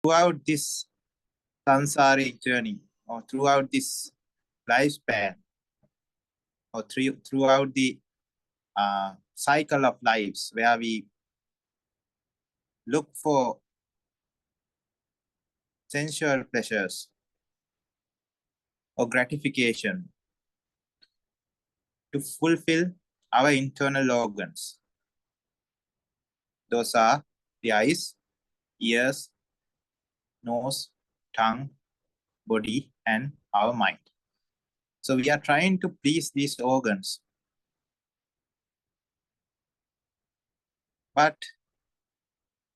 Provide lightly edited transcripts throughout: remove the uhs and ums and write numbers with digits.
throughout this samsaric journey, or throughout this lifespan, or throughout the cycle of lives, where we look for sensual pleasures or gratification to fulfill our internal organs. Those are the eyes, ears, nose, tongue, body, and our mind. So we are trying to please these organs. But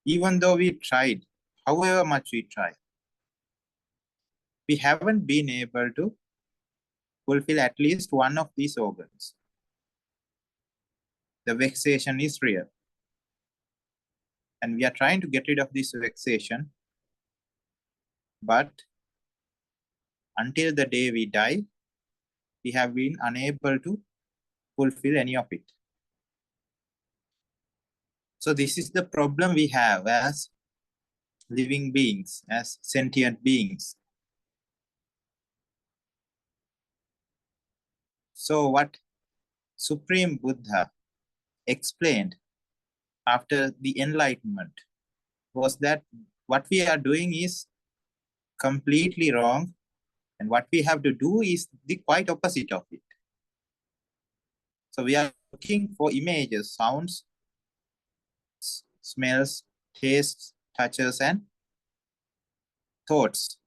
even though we tried, however much we try, we haven't been able to fulfill at least one of these organs. The vexation is real. And we are trying to get rid of this vexation. But until the day we die, we have been unable to fulfill any of it. So this is the problem we have as living beings, as sentient beings. So what Supreme Buddha explained after the enlightenment was that what we are doing is completely wrong, and what we have to do is the quite opposite of it. So we are looking for images, sounds, smells, tastes, touches, and thoughts.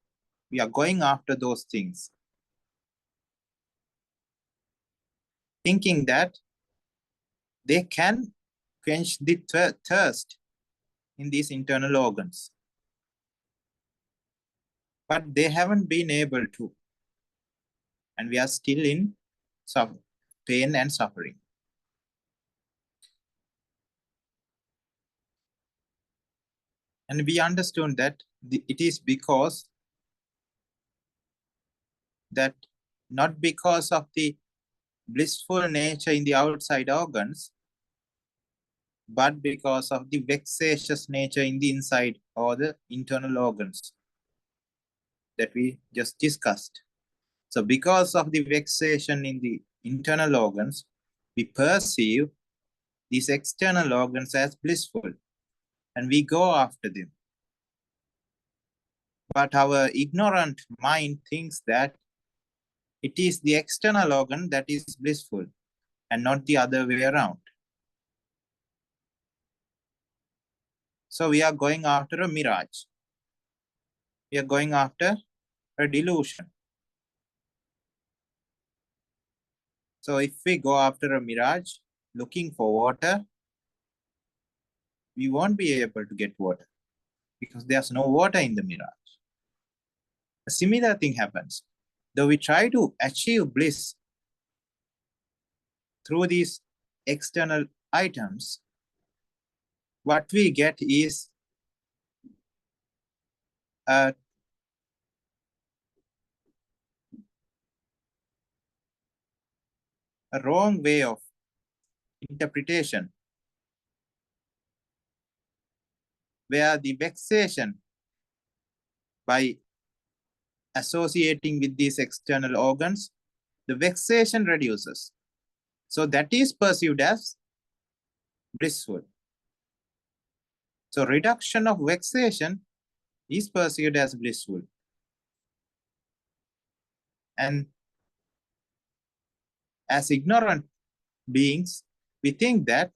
We are going after those things, thinking that they can quench the thirst in these internal organs. But they haven't been able to. And we are still in pain and suffering. And we understood that it is because that not because of the blissful nature in the outside organs, but because of the vexatious nature in the inside or the internal organs that we just discussed. So because of the vexation in the internal organs, we perceive these external organs as blissful, and we go after them. But our ignorant mind thinks that it is the external organ that is blissful and not the other way around. So we are going after a mirage. We are going after a delusion. So if we go after a mirage looking for water, we won't be able to get water because there's no water in the mirage. A similar thing happens. Though we try to achieve bliss through these external items, what we get is a wrong way of interpretation, where the vexation by associating with these external organs, the vexation reduces. So that is perceived as blissful. So reduction of vexation is perceived as blissful. And as ignorant beings, we think that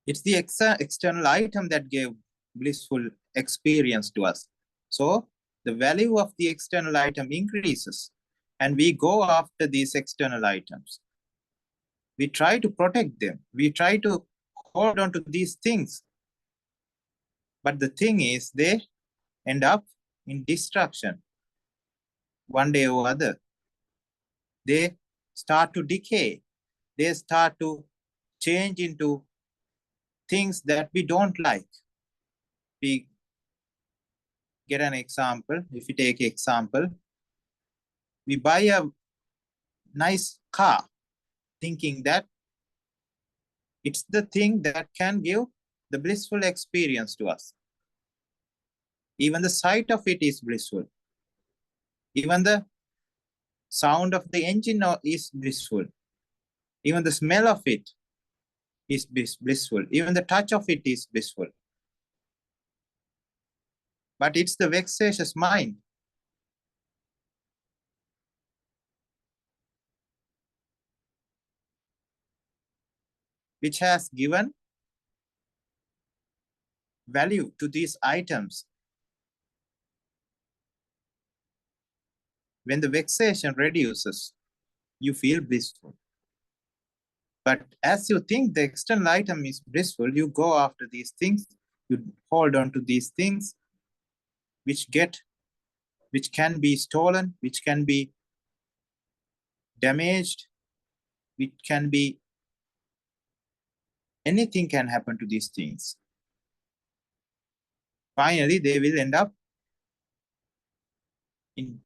it's the external item that gave blissful experience to us. So the value of the external item increases, and we go after these external items. We try to protect them. We try to hold on to these things. But the thing is, they end up in destruction one day or other. They start to decay. They start to change into things that we don't like. We get an example. If we take example, we buy a nice car thinking that it's the thing that can give the blissful experience to us. Even the sight of it is blissful. Even the sound of the engine is blissful. Even the smell of it is blissful. Even the touch of it is blissful. But it's the vexatious mind which has given value to these items. When the vexation reduces, you feel blissful. But as you think the external item is blissful, you go after these things, you hold on to these things which can be stolen, which can be damaged, which can be, anything can happen to these things. Finally, they will end up in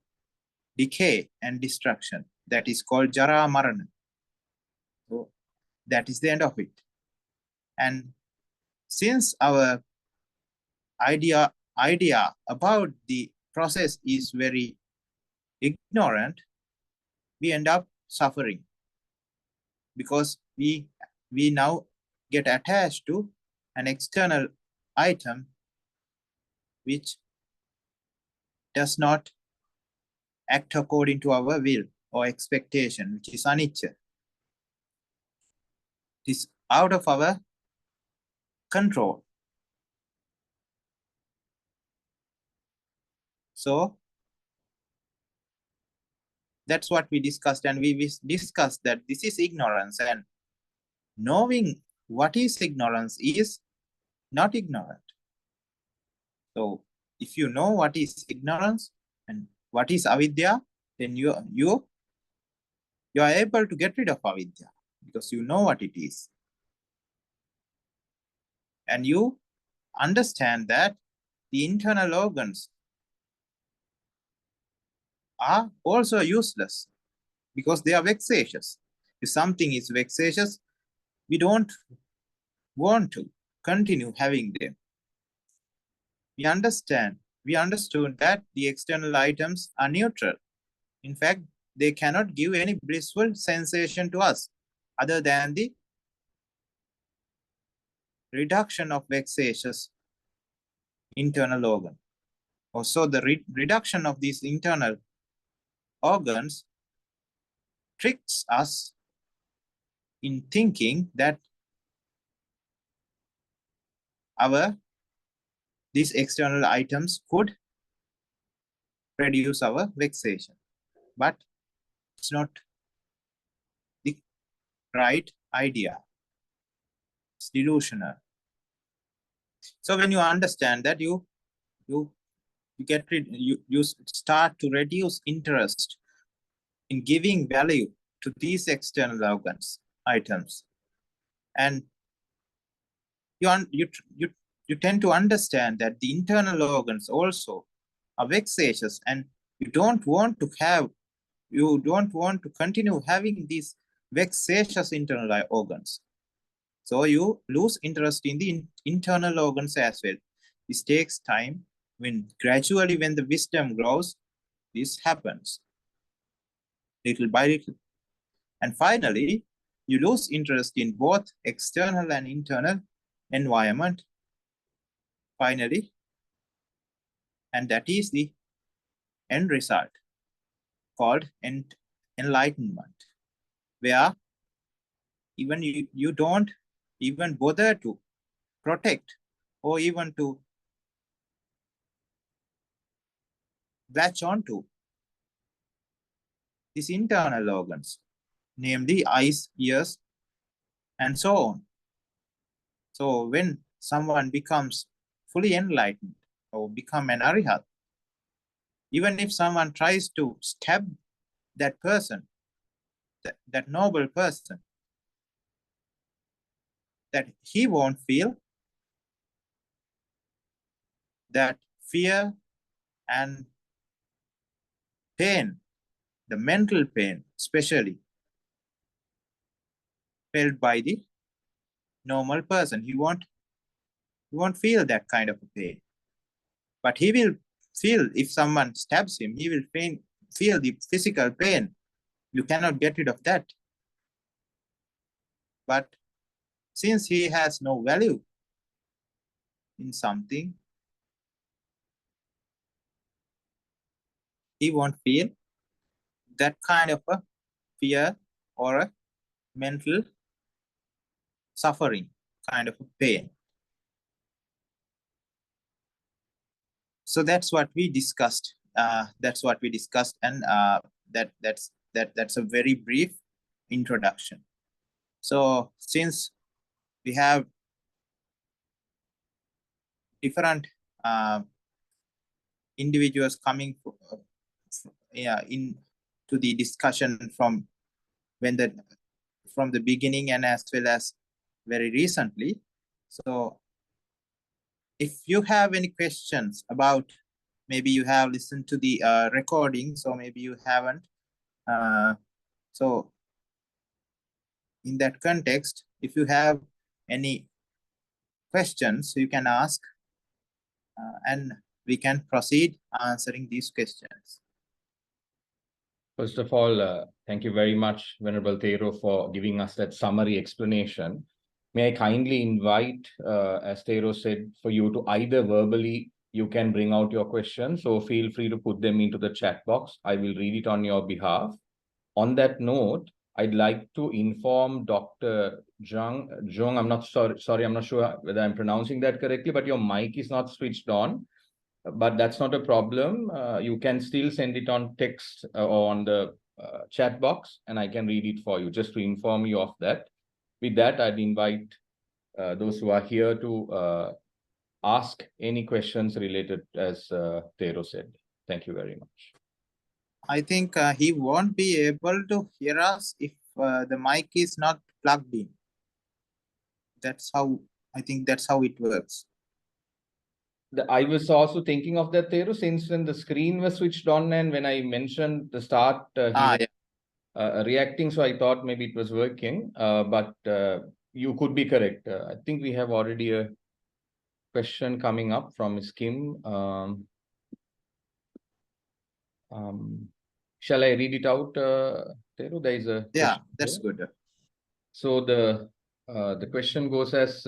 decay and destruction. That is called Jara Marana. So that is the end of it. And since our idea about the process is very ignorant, we end up suffering because we now get attached to an external item which does not act according to our will or expectation, which is anicca. It is out of our control. So that's what we discussed, and we discussed that this is ignorance, and knowing what is ignorance is not ignorant. So if you know what is ignorance and what is avidya, then you are able to get rid of avidya because you know what it is. And you understand that the internal organs are also useless because they are vexatious. If something is vexatious, we don't want to continue having them. We understood that the external items are neutral. In fact, they cannot give any blissful sensation to us other than the reduction of vexatious internal organ. Also, the reduction of these internal organs tricks us in thinking that these external items could reduce our vexation. But it's not the right idea. It's delusional. So when you understand that, you start to reduce interest in giving value to these external organs, items, and you tend to understand that the internal organs also are vexatious, and you don't want to continue having these vexatious internal organs. So you lose interest in the internal organs as well. This takes time. Gradually, when the wisdom grows, this happens little by little. And finally, you lose interest in both external and internal environment. Finally, and that is the end result called enlightenment, where even you don't even bother to protect or even to latch onto these internal organs, namely eyes, ears, and so on. So when someone becomes fully enlightened or become an arihat, even if someone tries to stab that person, that noble person, that he won't feel that fear and pain, the mental pain especially, felt by the normal person. He won't feel that kind of a pain. But he will feel, if someone stabs him, he will feel the physical pain. You cannot get rid of that. But since he has no value in something, he won't feel that kind of a fear or a mental suffering, kind of a pain. So that's what we discussed. And that's a very brief introduction. So since we have different individuals coming into the discussion from the beginning and as well as very recently. So if you have any questions about, maybe you have listened to the recording, so maybe you haven't. So in that context, if you have any questions, you can ask and we can proceed answering these questions. First of all, thank you very much, Venerable Thero, for giving us that summary explanation. May I kindly invite, as Thero said, for you to either verbally, you can bring out your questions, so feel free to put them into the chat box. I will read it on your behalf. On that note, I'd like to inform Dr. Zhang, I'm not sorry, I'm not sure whether I'm pronouncing that correctly, but your mic is not switched on. But that's not a problem. You can still send it on text or on the chat box, and I can read it for you, just to inform you of that. With that, I'd invite those who are here to ask any questions related, as Thero said. Thank you very much. I think he won't be able to hear us if the mic is not plugged in. I think that's how it works. I was also thinking of that, Thero, since when the screen was switched on and when I mentioned the start, reacting, so I thought maybe it was working, but you could be correct. I think we have already a question coming up from Ms. Kim. Shall I read it out, Thero? There is a question that's here. Good. So the question goes as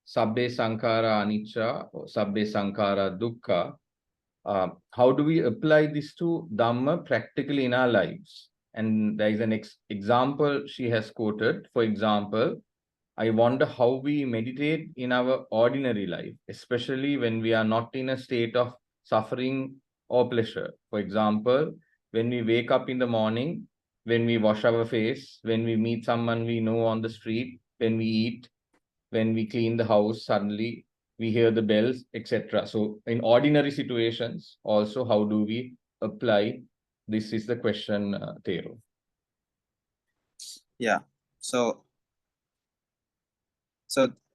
Sabbe Sankara Anicca or Sabbe Sankara Dukkha. How do we apply this to Dhamma practically in our lives? And there is an example she has quoted. For example, I wonder how we meditate in our ordinary life, especially when we are not in a state of suffering or pleasure. For example, when we wake up in the morning, when we wash our face, when we meet someone we know on the street, when we eat, when we clean the house, suddenly we hear the bells, etc. So in ordinary situations, also, how do we apply? This is the question, Thero. Yeah. So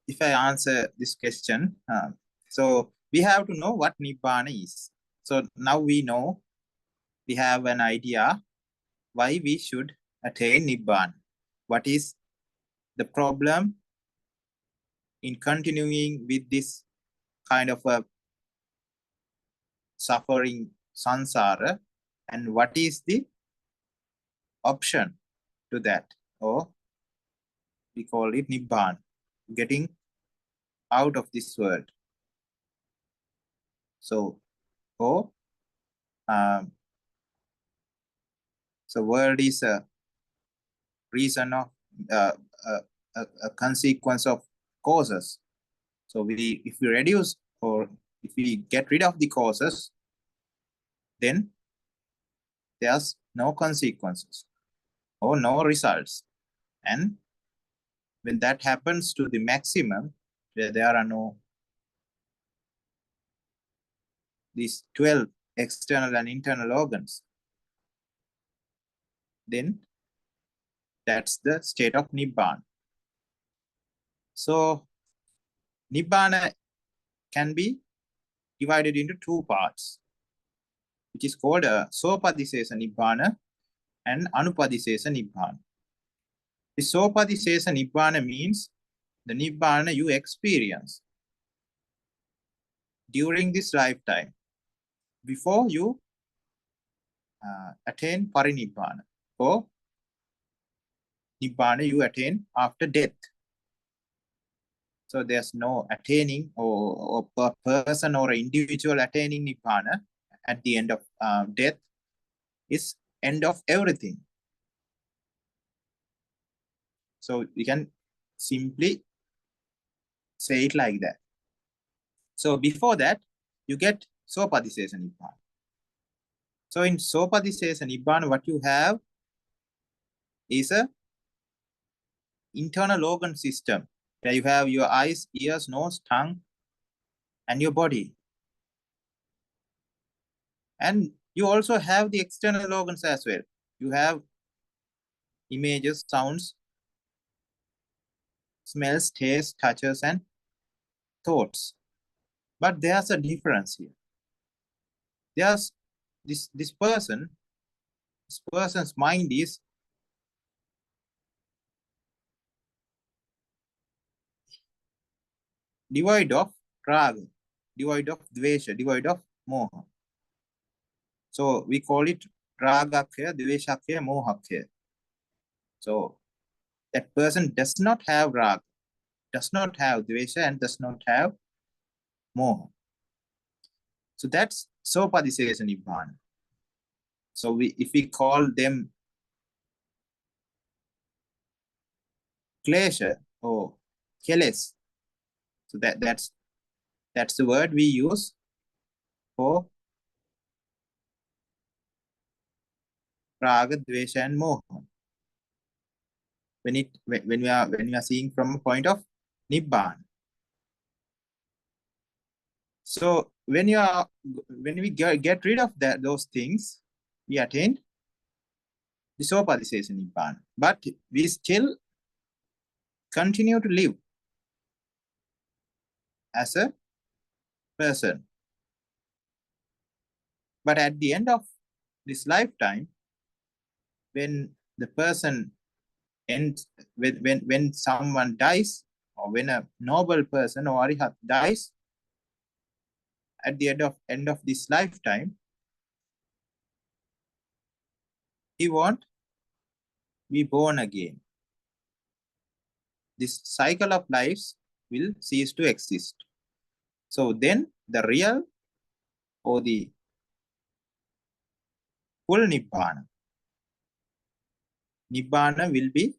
if I answer this question, so we have to know what Nibbana is. So now we know, we have an idea why we should attain Nibbana. What is the problem in continuing with this kind of a suffering samsara, and what is the option to that, or we call it Nibbana, getting out of this world. So, so world is a reason of a consequence of causes. So if we reduce, or if we get rid of the causes, then there's no consequences or no results. And when that happens to the maximum, where there are no these 12 external and internal organs, then that's the state of Nibbana. So Nibbana can be divided into two parts, which is called Sopadisesa Nibbana and Anupadisesa Nibbana. The Sopadisesa Nibbana means the Nibbana you experience. during this lifetime before you attain parinibbana, or nibbana you attain after death. So there's no attaining or a person or an individual attaining nibbana at the end of death. Is end of everything. So we can simply say it like that. So before that, you get sopadisesa nibbana. So in sopadisesa nibbana, what you have is a internal organ system. Where you have your eyes, ears, nose, tongue, and your body. And you also have the external organs as well. You have images, sounds, smells, tastes, touches, and thoughts. But there's a difference here. There's this person's mind is devoid of raga, devoid of dvesha, devoid of moha. So we call it ragakya, dveshakya, mohakya. So that person does not have raga, does not have dvesha, and does not have moha. So that's sopadisesa nibbana. So if we call them klesha or keles, so that's the word we use for raga, dvesha, and moha. When we are seeing from a point of nibbana. So when we get rid of those things, we attain the sopadisesa nibbana. But we still continue to live as a person. But at the end of this lifetime, when the person ends, when someone dies, or when a noble person or arihat dies, at the end of this lifetime, he won't be born again. This cycle of lives will cease to exist. So then the real or the full nibbana will be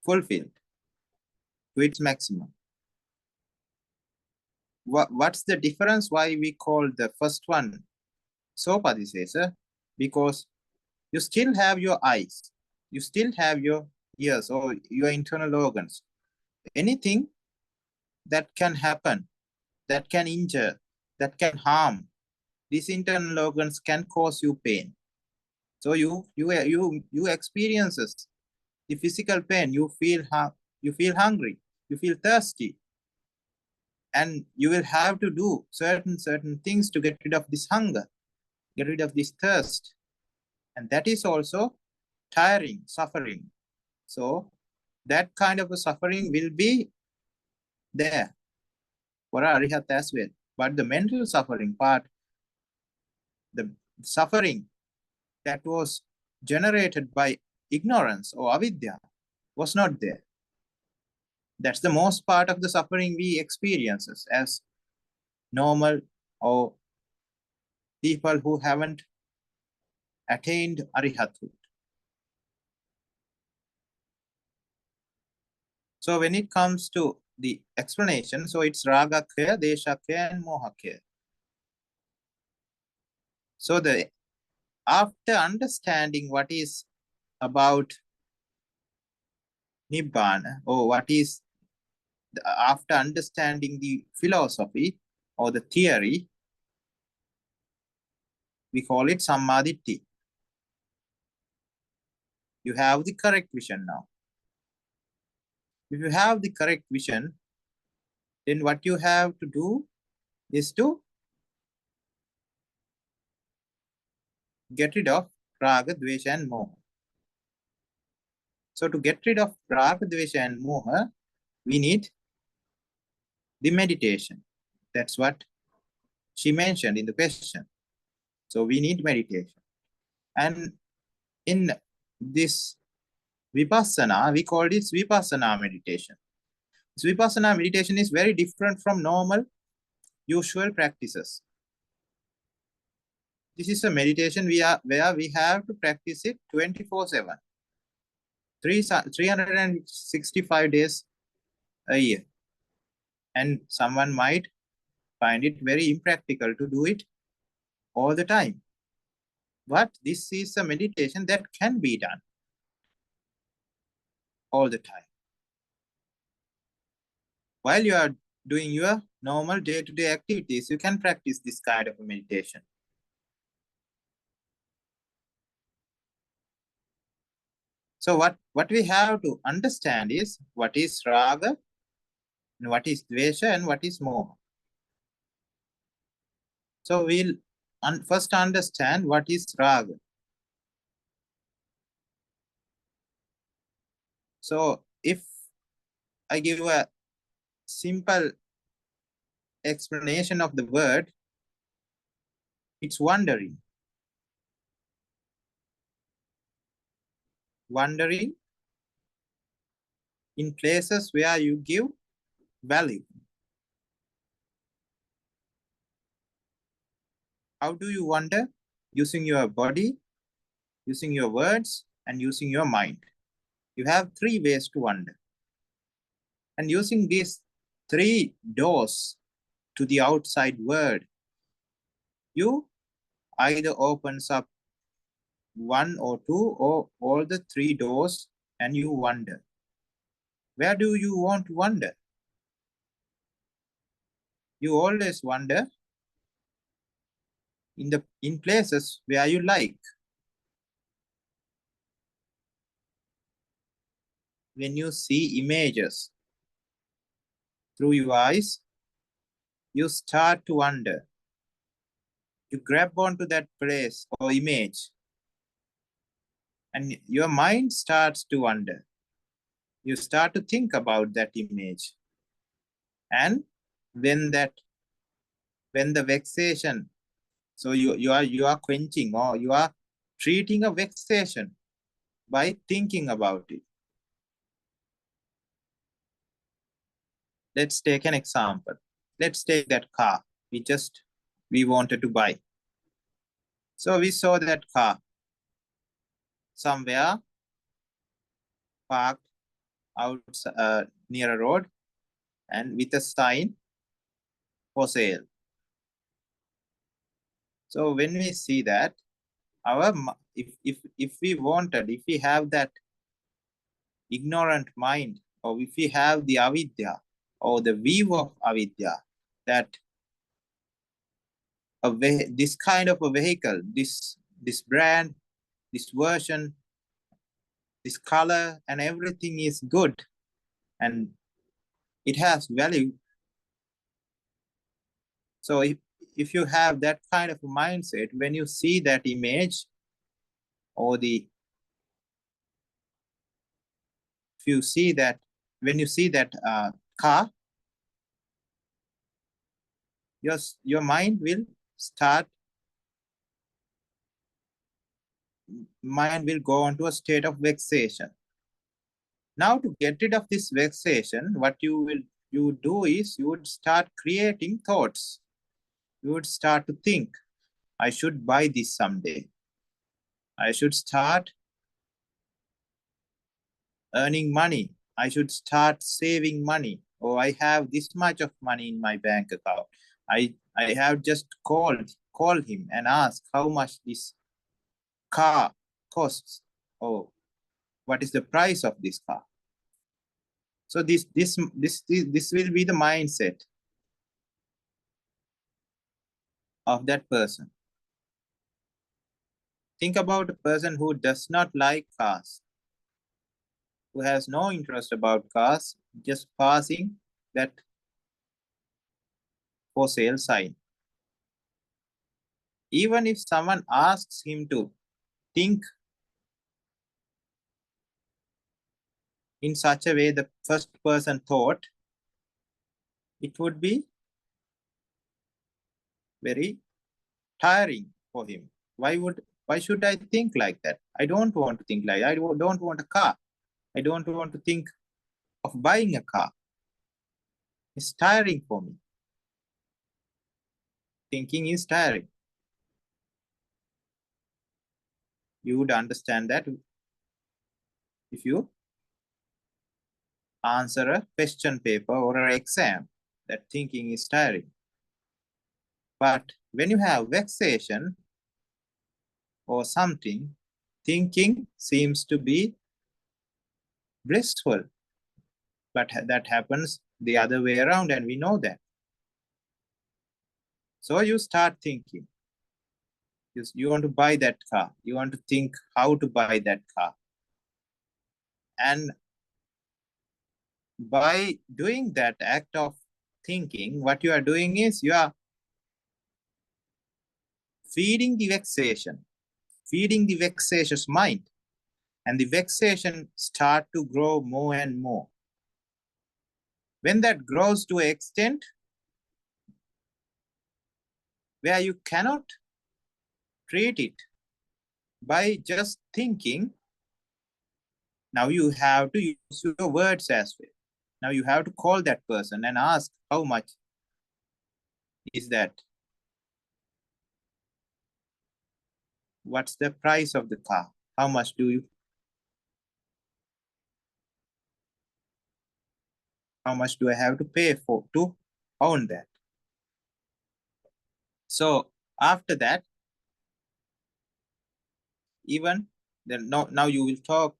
fulfilled to its maximum. What's the difference? Why we call the first one sopadisesa? Because you still have your eyes, you still have your ears or your internal organs. Anything that can happen, that can injure, that can harm, these internal organs can cause you pain. So you experiences the physical pain. You feel hungry, you feel thirsty, and you will have to do certain things to get rid of this hunger, get rid of this thirst, and that is also tiring, suffering. So that kind of a suffering will be there for arihat as well. But the mental suffering part, the suffering that was generated by ignorance or avidya, was not there. That's the most part of the suffering we experience as normal or people who haven't attained arihathood. So when it comes to the explanation, so it's ragakya, deshakya, and mohakya. So after understanding what is about nibbana, or what is after understanding the philosophy or the theory, we call it sammaditthi. You have the correct vision now. If you have the correct vision, then what you have to do is to get rid of raga, dvesha, and moha. So to get rid of raga, dvesha, and moha, we need the meditation. That's what she mentioned in the question. So we need meditation. And in this Vipassana, we call it Vipassana meditation. This Vipassana meditation is very different from normal, usual practices. This is a meditation where we have to practice it 24/7, 365 days a year. And someone might find it very impractical to do it all the time. But this is a meditation that can be done all the time. While you are doing your normal day-to-day activities, you can practice this kind of a meditation. So what we have to understand is what is raga, and what is dvesha, and what is moha. So we'll first understand what is raga. So if I give a simple explanation of the word, it's wandering. Wandering in places where you give value. How do you wander? Using your body, using your words, and using your mind. You have 3 ways to wander. And using these 3 doors to the outside world, you either opens up 1 or 2 or all the 3 doors and you wander. Where do you want to wander? You always wander in places where you like. When you see images through your eyes, you start to wander. You grab onto that place or image, and your mind starts to wander. You start to think about that image. And when the vexation, so you are quenching, or you are treating a vexation by thinking about it. Let's take an example. Let's take that car we wanted to buy. So we saw that car somewhere parked out near a road and with a sign for sale. So when we see that, if we have that ignorant mind, or if we have the avidya or the view of avidya, that this kind of a vehicle, this brand, this version, this color, and everything is good and it has value. So if you have that kind of a mindset, when you see that image or when you see that car, your mind will go into a state of vexation. Now, to get rid of this vexation, what you do is you would start creating thoughts. You would start to think, I should buy this someday. I should start earning money. I should start saving money. Or I have this much of money in my bank account. I have just called him and asked how much this car costs. Or what is the price of this car? So this will be the mindset of that person. Think about a person who does not like cars, who has no interest about cars, just passing that for sale sign. Even if someone asks him to think in such a way the first person thought, it would be very tiring for him. Why should I think like that? I don't want to think like that. I don't want a car. I don't want to think of buying a car. It's tiring for me. Thinking is tiring. You would understand that if you answer a question paper or an exam, that thinking is tiring. But when you have vexation or something, thinking seems to be blissful. But that happens the other way around, and we know that. So you start thinking. You want to buy that car. You want to think how to buy that car. And by doing that act of thinking, what you are doing is you are feeding the vexation, feeding the vexatious mind. And the vexation start to grow more and more. When that grows to an extent where you cannot treat it by just thinking, now you have to use your words as well. Now you have to call that person and ask, how much is that? What's the price of the car? How much do you? How much do I have to pay for to own that? So after that, even then, now you will talk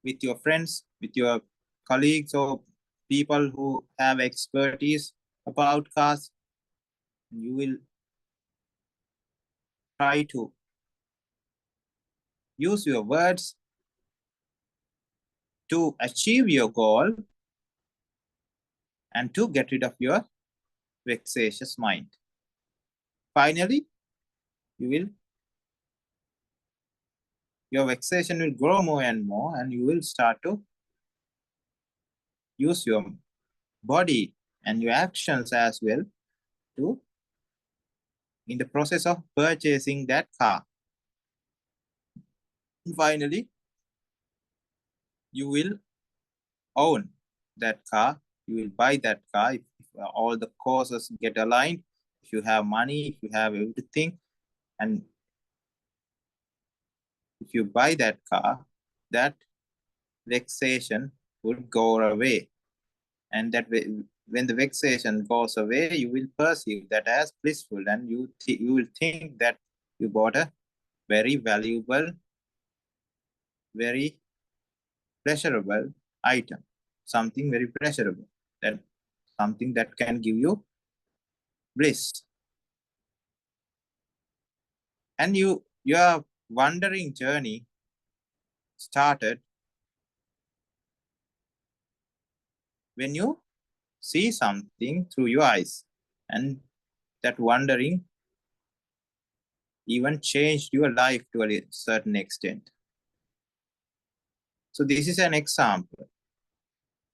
with your friends, with your colleagues, or people who have expertise about cars. You will try to use your words to achieve your goal and to get rid of your vexatious mind. Finally, your vexation will grow more and more, and you will start to use your body and your actions as well to in the process of purchasing that car. Finally, you will own that car. You will buy that car if all the causes get aligned. If you have money, if you have everything, and if you buy that car, that vexation would go away. And that way, when the vexation goes away, you will perceive that as blissful, and you will think that you bought a very valuable, very pleasurable item, something very pleasurable, that something that can give you bliss. And your wandering journey started when you see something through your eyes, and that wandering even changed your life to a certain extent. So this is an example.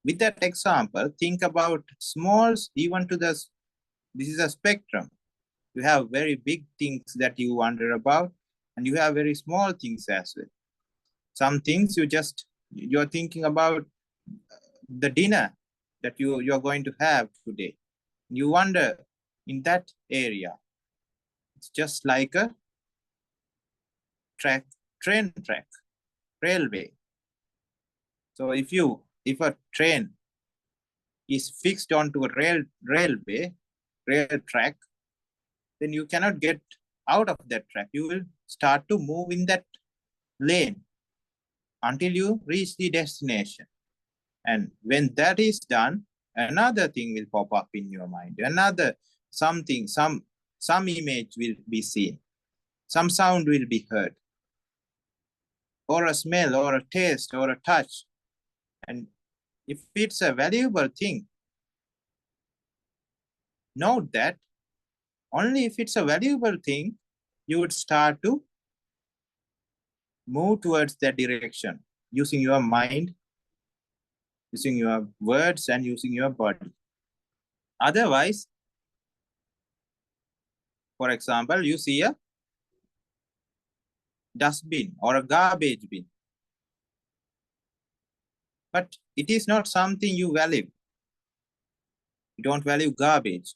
With that example, think about smalls even to this is a spectrum. You have very big things that you wonder about, and you have very small things as well. Some things you're thinking about the dinner that you're going to have today. You wonder in that area. It's just like a train track, railway. So if a train is fixed onto a railway, rail track, then you cannot get out of that track. You will start to move in that lane until you reach the destination. And when that is done, another thing will pop up in your mind. Another something, some image will be seen. Some sound will be heard. Or a smell, or a taste, or a touch. And if it's a valuable thing, note that only if it's a valuable thing, you would start to move towards that direction using your mind, using your words, and using your body. Otherwise, For example, you see a dustbin or a garbage bin, but it is not something you value. You don't value garbage.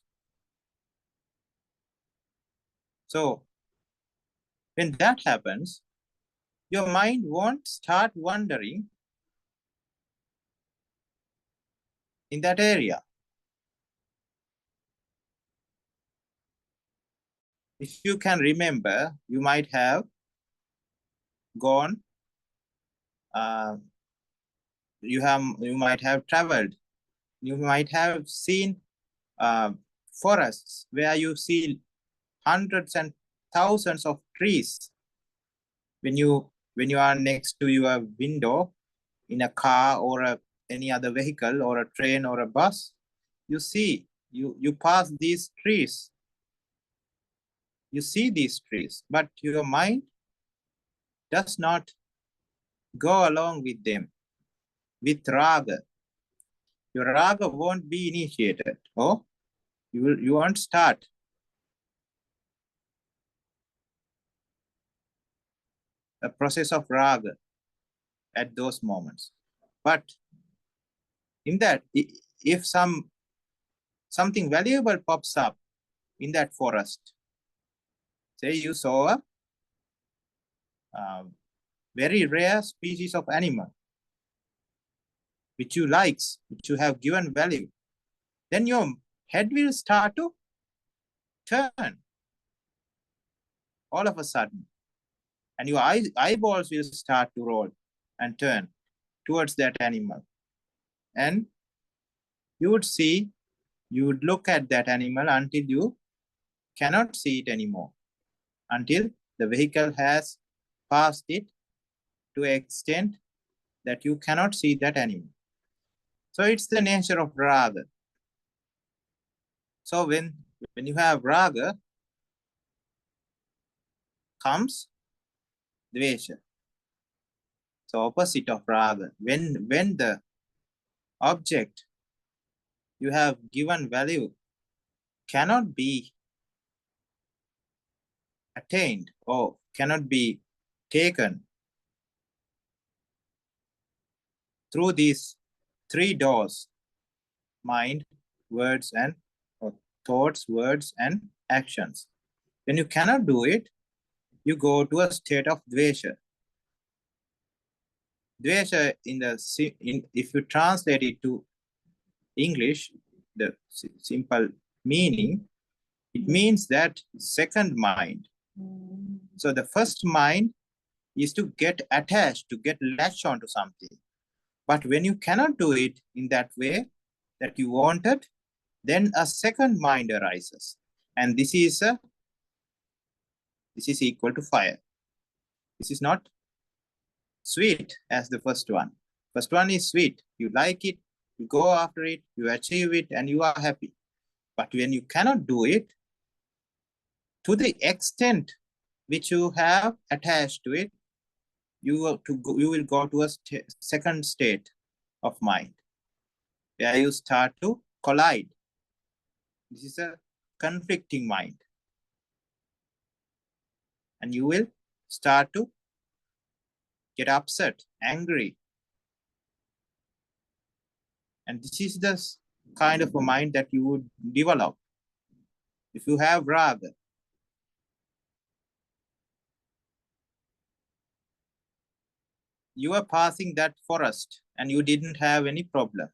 So when that happens, your mind won't start wandering in that area. If you can remember, you might have gone, you might have traveled, you might have seen forests where you see hundreds and thousands of trees. When you are next to your window in a car or any other vehicle or a train or a bus, you see, you pass these trees. You see these trees, but your mind does not go along with them with raga. Your raga won't be initiated, or you won't start. A process of raga at those moments. But in that, if something valuable pops up in that forest, say you saw a very rare species of animal, which you likes, which you have given value, then your head will start to turn all of a sudden. And your eyeballs will start to roll and turn towards that animal. And you would look at that animal until you cannot see it anymore, until the vehicle has passed it to an extent that you cannot see that animal. So it's the nature of raga. So when you have raga, comes dvesha. So opposite of raga. When the object you have given value cannot be attained or cannot be taken through these three doors: mind, words, and thoughts, words, and actions. When you cannot do it, you go to a state of dvesha. Dvesha, if you translate it to English, the simple meaning, it means that second mind. So the first mind is to get attached, to get latched onto something. But when you cannot do it in that way that you wanted, then a second mind arises. And this is equal to fire. This is not sweet as the first one. First one is sweet. You like it, you go after it, you achieve it, and you are happy. But when you cannot do it, to the extent which you have attached to it, you will go to a second state of mind, where you start to collide. This is a conflicting mind. And you will start to get upset, angry. And this is the kind of a mind that you would develop if you have raga. You are passing that forest and you didn't have any problem.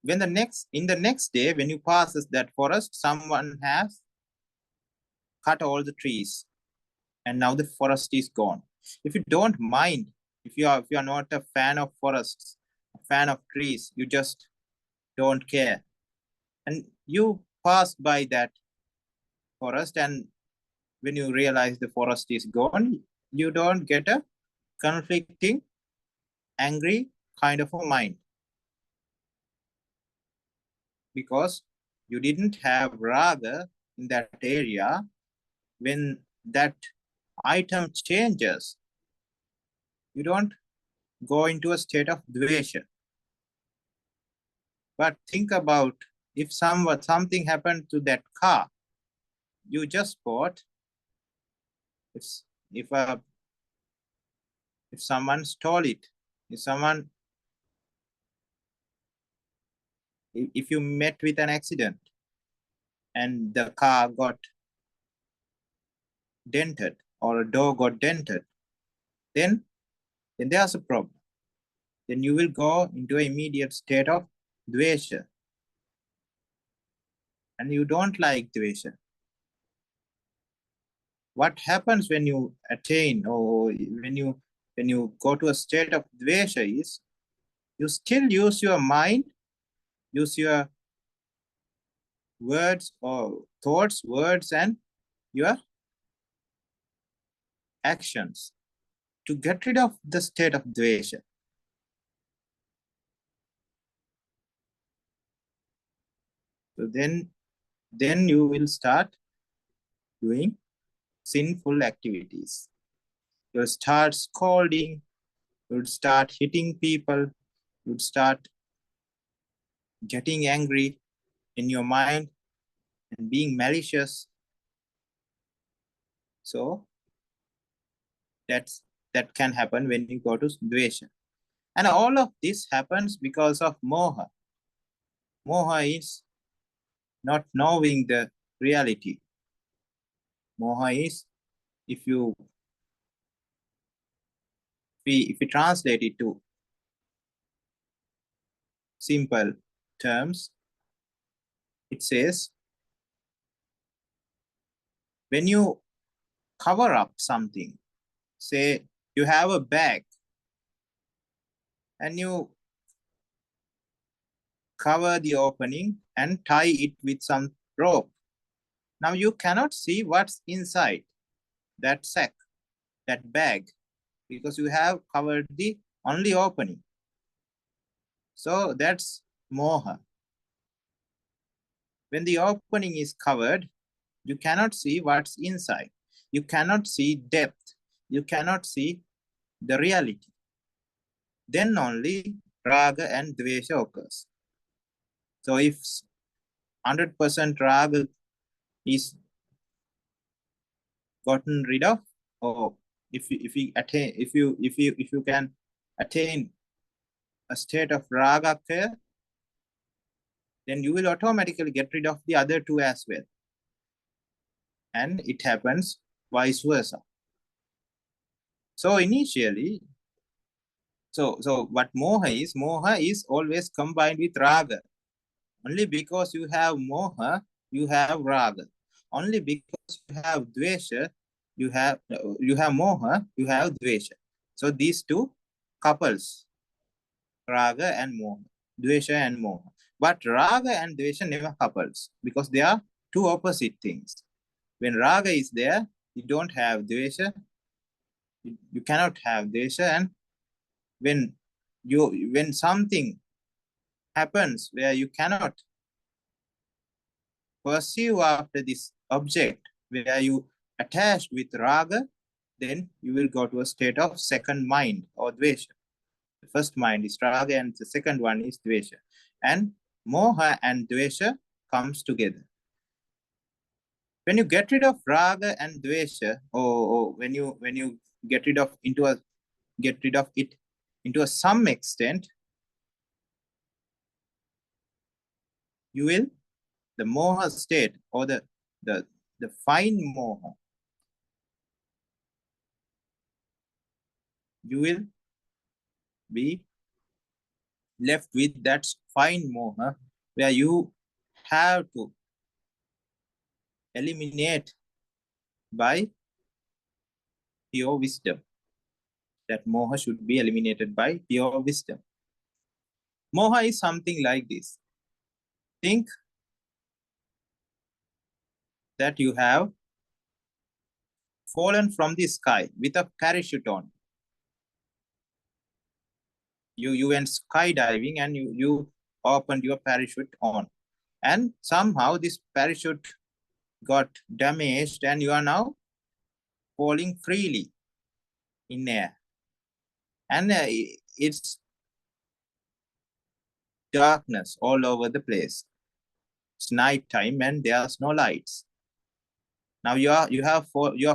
When in the next day, when you pass that forest, someone has cut all the trees and now the forest is gone. If you don't mind, if you are not a fan of forests, a fan of trees, you just don't care. And you pass by that forest, and when you realize the forest is gone, you don't get a conflicting, angry kind of a mind, because you didn't have raga in that area. When that item changes, you don't go into a state of dvesha. But think about if something happened to that car, you just bought, if someone stole it, if you met with an accident and the car got dented or a door got dented, then there's a problem. Then you will go into an immediate state of dvesha. And you don't like dvesha. What happens when you attain, or when you go to a state of dvesha, is you still use your mind, use your words or thoughts, words, and your actions to get rid of the state of dvesha. So then you will start doing sinful activities. You'll start scolding, you'll start hitting people, you'll start getting angry in your mind and being malicious. So that can happen when you go to dvesha. And all of this happens because of moha. Moha is not knowing the reality. Moha is, if we translate it to simple terms, it says, when you cover up something, say you have a bag and you cover the opening and tie it with some rope. Now you cannot see what's inside that sack, that bag, because you have covered the only opening. So that's moha. When the opening is covered, you cannot see what's inside. You cannot see depth. You cannot see the reality. Then only raga and dvesha occurs. So if 100% raga is gotten rid of, or if you can attain a state of raga care, then you will automatically get rid of the other two as well. And it happens vice versa. So initially, so what moha is always combined with raga. Only because you have moha, you have raga. Only because you have dvesha, you have moha, you have dvesha. So these two couples, raga and moha, dvesha and moha. But raga and dvesha never couples because they are two opposite things. When raga is there, you don't have dvesha. You cannot have dvesha, and when something happens where you cannot pursue after this object, where you attached with raga, then you will go to a state of second mind or dvesha. The first mind is raga and the second one is dvesha. And moha and dvesha comes together. When you get rid of raga and dvesha, or when you get rid of it into some extent, you will, the moha state or the fine moha, you will be left with that fine moha where you have to eliminate by pure wisdom. That moha should be eliminated by pure wisdom. Moha is something like this. Think that you have fallen from the sky with a parachute on. You went skydiving and you opened your parachute on. And somehow this parachute got damaged and you are now falling freely in air. And it's darkness all over the place. It's night time and there's no lights. Now you are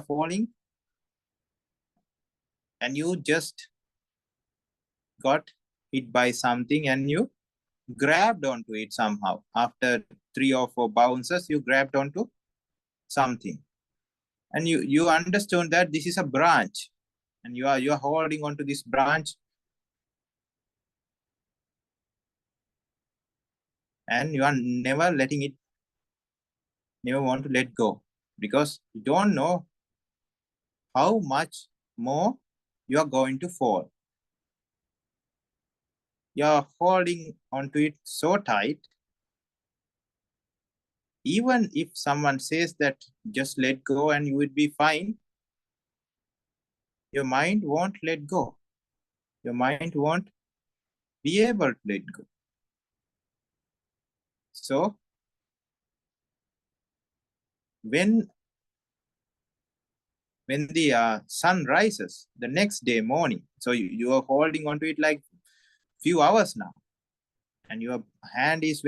falling, and you just got hit by something, and you grabbed onto it somehow. After 3 or 4 bounces, you grabbed onto something, and you understood that this is a branch, and you are holding onto this branch, and you are never want to let go, because you don't know how much more you are going to fall. You are holding onto it so tight. Even if someone says that just let go and you will be fine, your mind won't let go. Your mind won't be able to let go. So when the sun rises the next day morning, so you are holding onto it like few hours now, and your hand is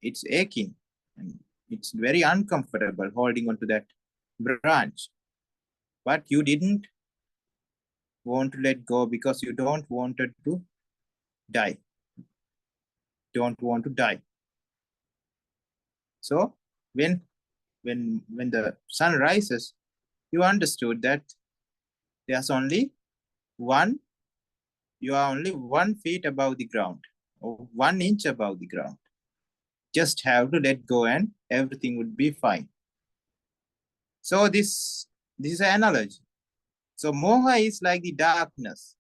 it's aching, and it's very uncomfortable holding onto that branch, but you didn't want to let go because you don't want to die. Don't want to die. So when the sun rises, you understood that there's only you are only 1 feet above the ground, or 1 inch above the ground. Just have to let go and everything would be fine. So this is an analogy. So moha is like the darkness.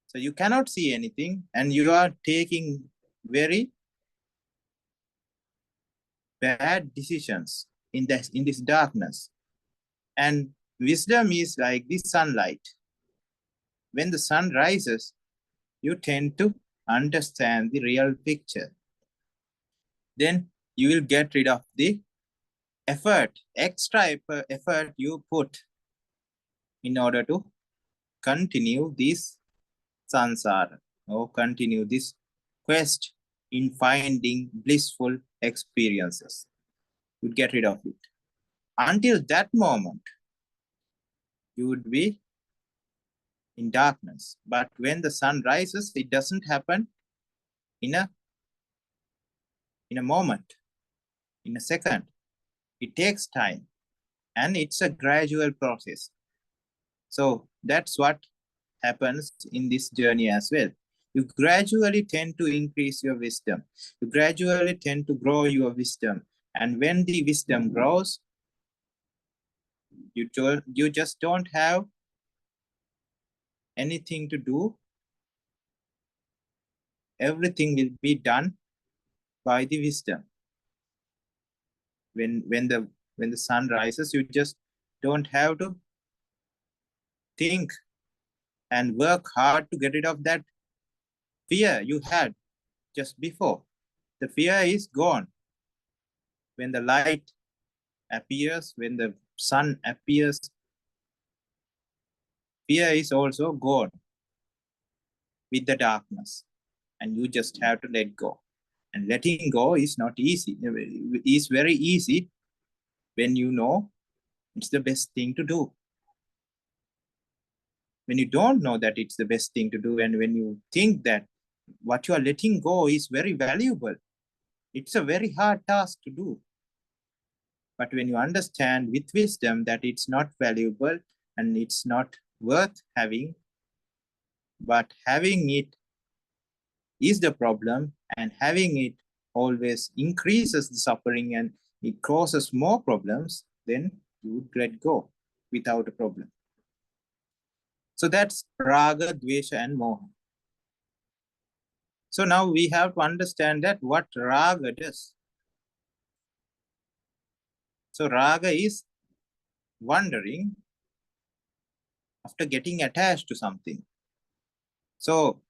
So you cannot see anything, and you are taking very bad decisions in this darkness. And wisdom is like the sunlight. When the sun rises, you tend to understand the real picture. Then you will get rid of the extra effort you put in order to continue this samsara, or continue this quest in finding blissful experiences. You get rid of it. Until that moment, you would be in darkness. But when the sun rises, it doesn't happen in a moment, in a second. It takes time, and it's a gradual process. So that's what happens in this journey as well. You gradually tend to increase your wisdom. You gradually tend to grow your wisdom. And when the wisdom grows, you just don't have anything to do. Everything will be done by the wisdom. When the sun rises, you just don't have to think and work hard to get rid of that fear you had just before. The fear is gone. When the light appears, when the sun appears, fear is also gone with the darkness, and you just have to let go. And letting go is not easy. It's very easy when you know it's the best thing to do. When you don't know that it's the best thing to do, and when you think that what you are letting go is very valuable, it's a very hard task to do. But when you understand with wisdom that it's not valuable and it's not worth having, but having it is the problem, and having it always increases the suffering and it causes more problems, then you would let go without a problem. So that's raga, dvesha, and moha. So now we have to understand that what raga does. So raga is wandering after getting attached to something. So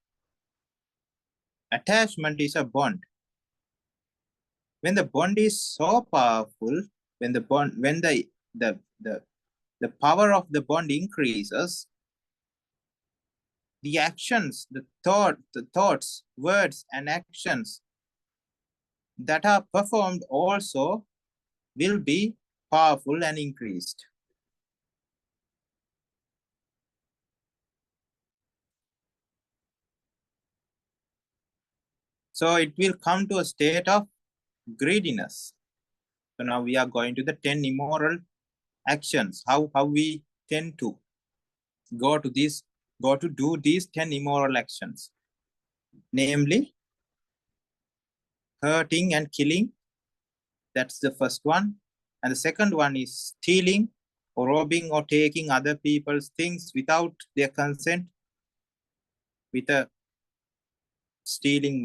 attachment is a bond. When the bond is so powerful, when the power of the bond increases, the actions, the thoughts, words, and actions that are performed also will be powerful and increased. So it will come to a state of greediness. So now we are going to the 10 immoral actions, how we tend to go to do these 10 immoral actions, namely hurting and killing. That's the first one. And the second one is stealing or robbing or taking other people's things without their consent, with a stealing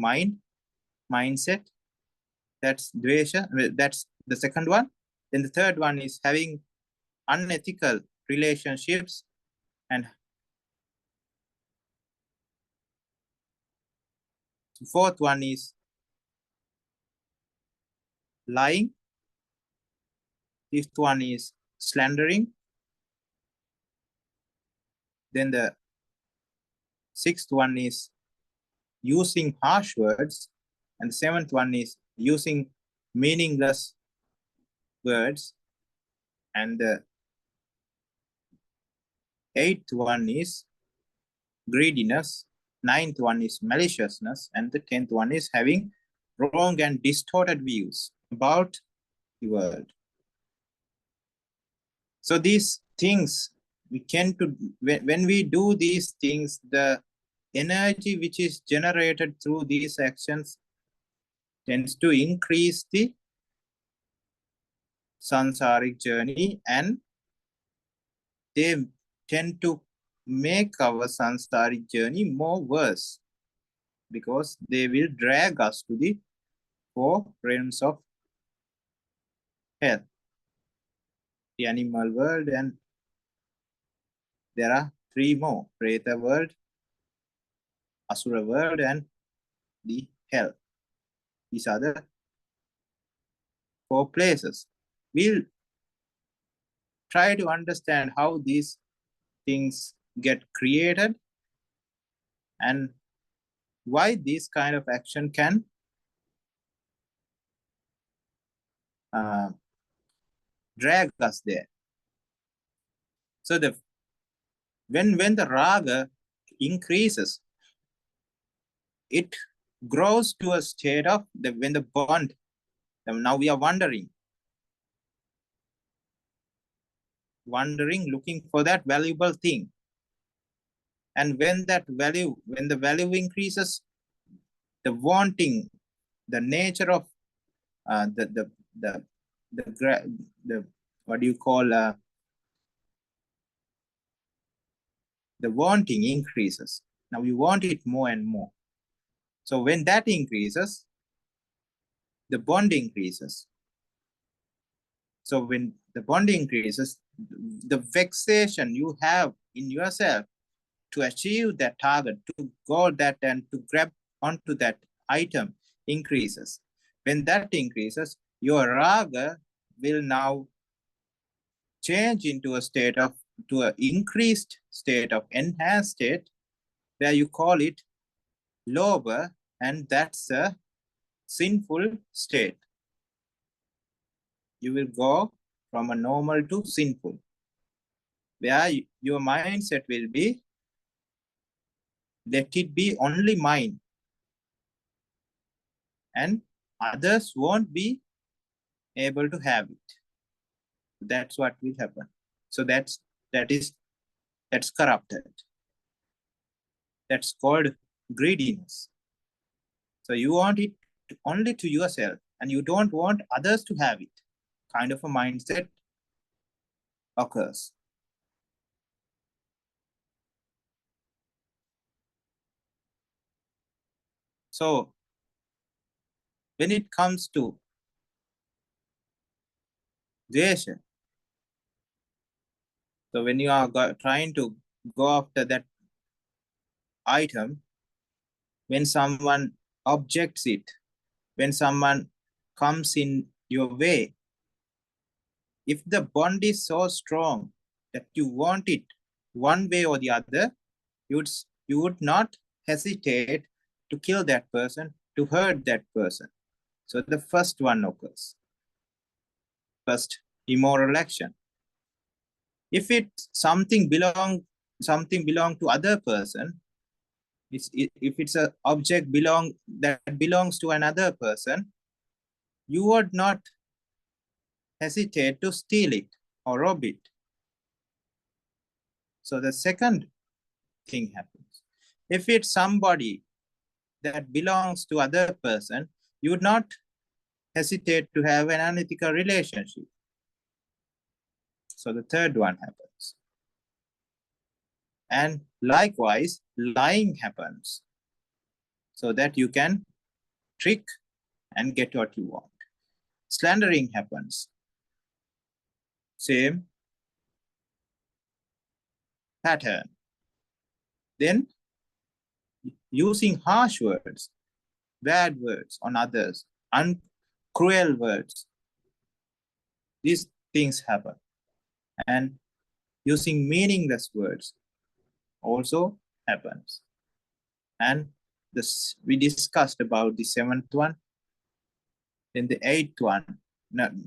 mindset. That's dvesha. That's the second one. Then the third one is having unethical relationships, and the fourth one is lying. Fifth one is slandering. Then the sixth one is using harsh words, and the seventh one is using meaningless words, and the eighth one is greediness, ninth one is maliciousness, and the 10th one is having wrong and distorted views about the world. So these things we tend to, when we do these things, the energy which is generated through these actions tends to increase the samsaric journey, and they tend to make our samsaric journey more worse, because they will drag us to the 4 realms of hell, the animal world, and there are 3 more: Preta world, Asura world, and the hell. These are the 4 places. We'll try to understand how these things get created and why this kind of action can drag us there. So when the raga increases, it grows to a state of when the bond. Now we are wandering, looking for that valuable thing. And when the value increases, the wanting, the nature of the what do you call, the wanting increases. Now we want it more and more. So when that increases, the bond increases. So when the bond increases, the vexation you have in yourself to achieve that target, to go that and to grab onto that item increases. When that increases, your raga will now change into a state of, to an increased state of enhanced state, where you call it lobha, and that's a sinful state. You will go from a normal to sinful, where your mindset will be, let it be only mine, and others won't be able to have it. That's what will happen. So that's corrupted. That's called greediness. So you want it only to yourself, and you don't want others to have it. Kind of a mindset occurs. So when it comes to dvesha, so when you are trying to go after that item, when someone objects it, when someone comes in your way, if the bond is so strong that you want it one way or the other, you would not hesitate to kill that person, to hurt that person. So the first one occurs. First immoral action. If something belong to other person, if it's an object that belongs to another person, you would not hesitate to steal it or rob it. So the second thing happens. If it's somebody that belongs to other person, you would not hesitate to have an unethical relationship. So the third one happens. And likewise, lying happens so that you can trick and get what you want. Slandering happens. Same pattern. Then using harsh words, bad words on others, cruel words, these things happen. And using meaningless words also happens. And we discussed about the seventh one. Then the eighth one,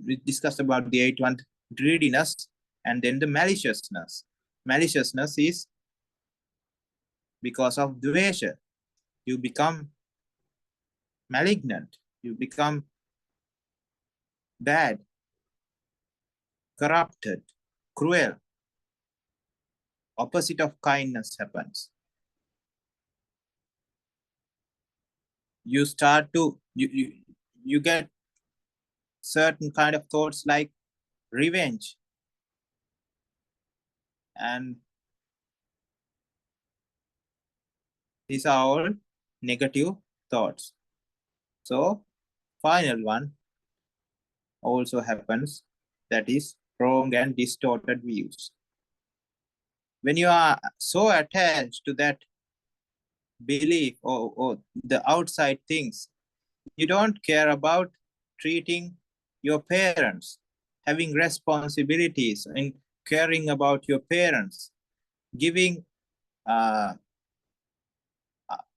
we discussed about the eighth one, greediness, and then the maliciousness. Maliciousness is because of dvesha. You become malignant, you become bad, corrupted, cruel. Opposite of kindness happens. You start to, you get certain kind of thoughts like revenge. And these are all negative thoughts. So final one also happens, that is wrong and distorted views. When you are so attached to that belief or the outside things, you don't care about treating your parents, having responsibilities and caring about your parents, giving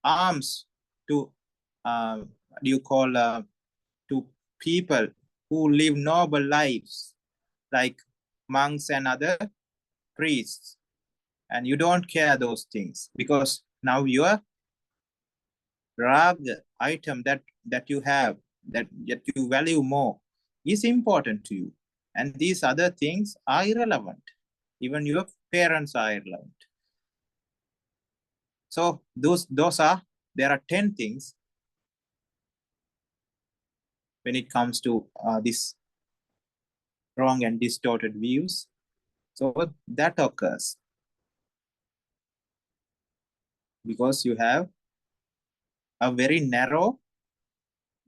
alms to to people who live noble lives, like monks and other priests, and you don't care those things because now your raga item that you have, that you value more, is important to you, and these other things are irrelevant. Even your parents are irrelevant. So there are 10 things when it comes to this wrong and distorted views. So that occurs because you have a very narrow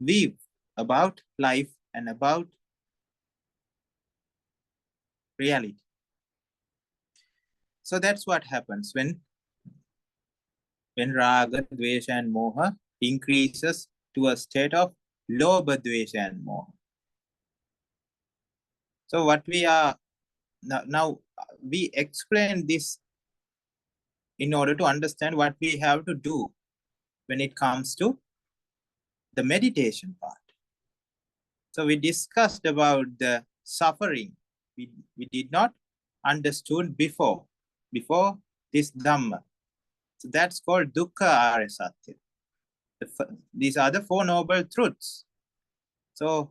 view about life and about reality. So that's what happens when raga, dvesha, and moha increases to a state of lobha, dvesha, and moha. So what we are now we explain this in order to understand what we have to do when it comes to the meditation part. So we discussed about the suffering. We did not understood before this Dhamma. So that's called dukkha arya satya. These are the Four Noble Truths. So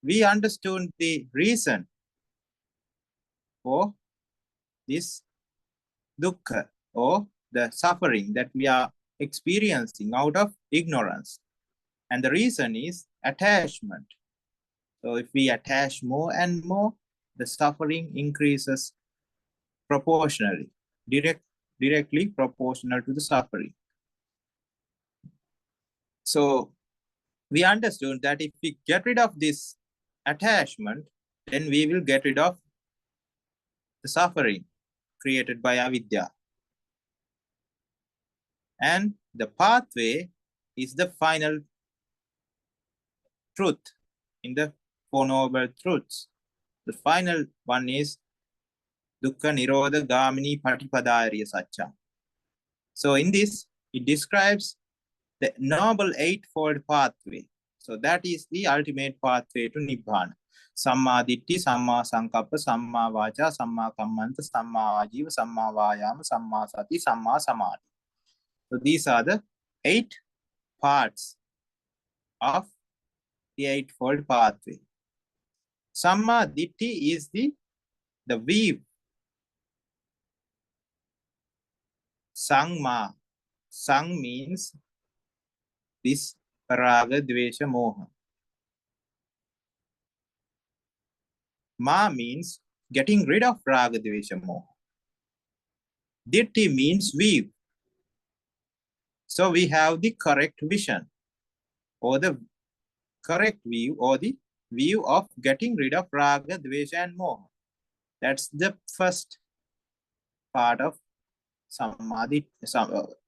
we understood the reason for this dukkha, or the suffering that we are experiencing out of ignorance. And the reason is attachment. So if we attach more and more, the suffering increases proportionally, directly proportional to the suffering. So we understood that if we get rid of this attachment, then we will get rid of the suffering created by avidya. And the pathway is the final truth in the Four Noble Truths. The final one is dukkha nirodha gamini patipadariya satya. So in this, it describes the noble eightfold pathway. So that is the ultimate pathway to Nibbana. Samma ditti, samma sankappa, samma vacha, samma kammanta, samma ajiva, samma vayama, samma sati, samma samadhi. So these are the 8 parts of the Eightfold Pathway. Samma ditti is the weave. Sangma. Sang means this raga, dvesha, moha. Ma means getting rid of raga, dvesha, moha. Ditti means weave. So we have the correct vision, or the correct view, or the view of getting rid of raga, dvesha, and moha. That's the first part of samadhi,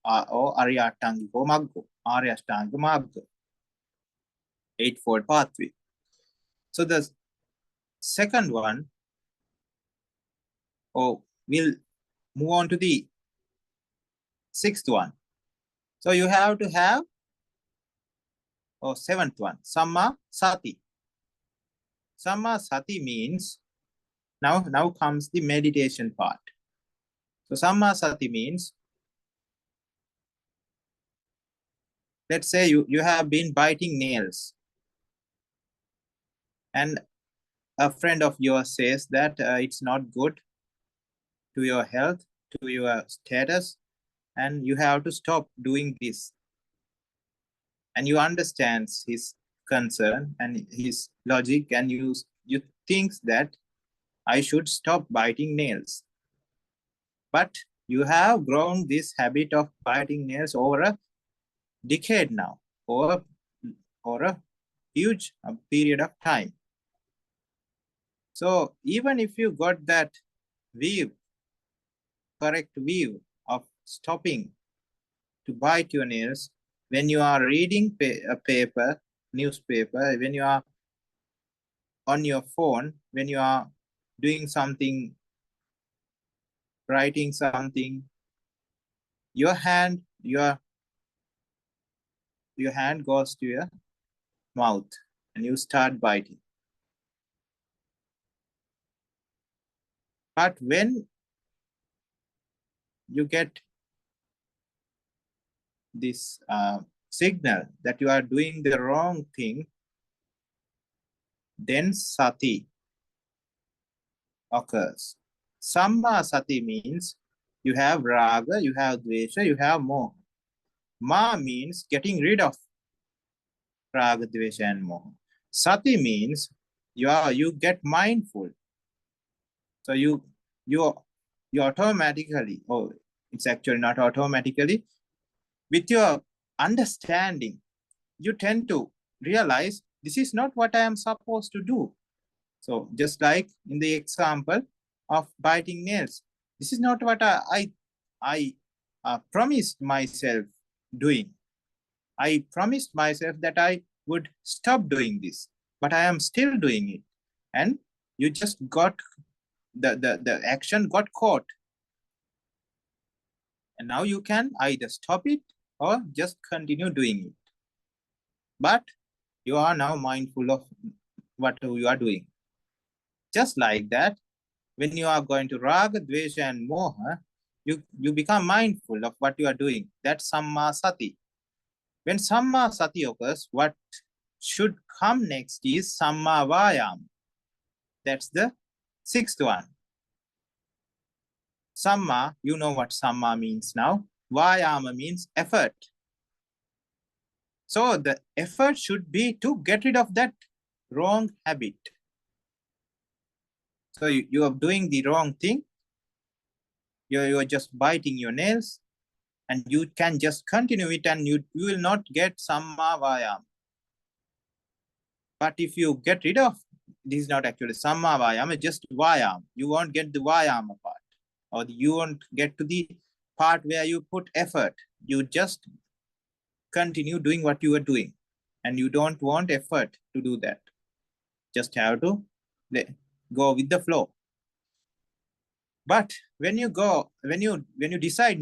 or Aryashtanga Magga, Aryashtanga Magga, Eightfold Pathway. So the second one, we'll move on to the 6th one. So you have to have, 7th one, Samma Sati. Samma Sati means, now comes the meditation part. So Samma Sati means, let's say you have been biting nails, and a friend of yours says that it's not good to your health, to your status, and you have to stop doing this. And you understand his concern and his logic, and you think that I should stop biting nails. But you have grown this habit of biting nails over a decade now, or a huge period of time. So even if you got that correct view of stopping to bite your nails, when you are reading a newspaper, when you are on your phone, when you are doing something, writing something, your hand goes to your mouth and you start biting. But when you get this signal that you are doing the wrong thing, then sati occurs. Samma sati means you have raga, you have dvesha, you have moha. Ma means getting rid of raga, dvesha, and moha. Sati means you get mindful. So you automatically, it's actually not automatically, with your understanding, you tend to realize this is not what I am supposed to do. So just like in the example of biting nails, this is not what I promised myself doing. I promised myself that I would stop doing this, but I am still doing it. And you just got, the action got caught. And now you can either stop it or just continue doing it. But you are now mindful of what you are doing. Just like that, when you are going to raga, dvesha, and moha, you become mindful of what you are doing. That's samma sati. When samma sati occurs, what should come next is samma vayam. That's the 6th one. Samma, you know what samma means now. Vayama means effort. So the effort should be to get rid of that wrong habit. So you are doing the wrong thing. You are just biting your nails, and you can just continue it, and you will not get samma vayam. But if you get rid of, this is not actually samma vayam, it's just vayam. You won't get the vayama part, or you won't get to the part where you put effort. You just continue doing what you are doing, and you don't want effort to do that. Just have to go with the flow. But when you decide,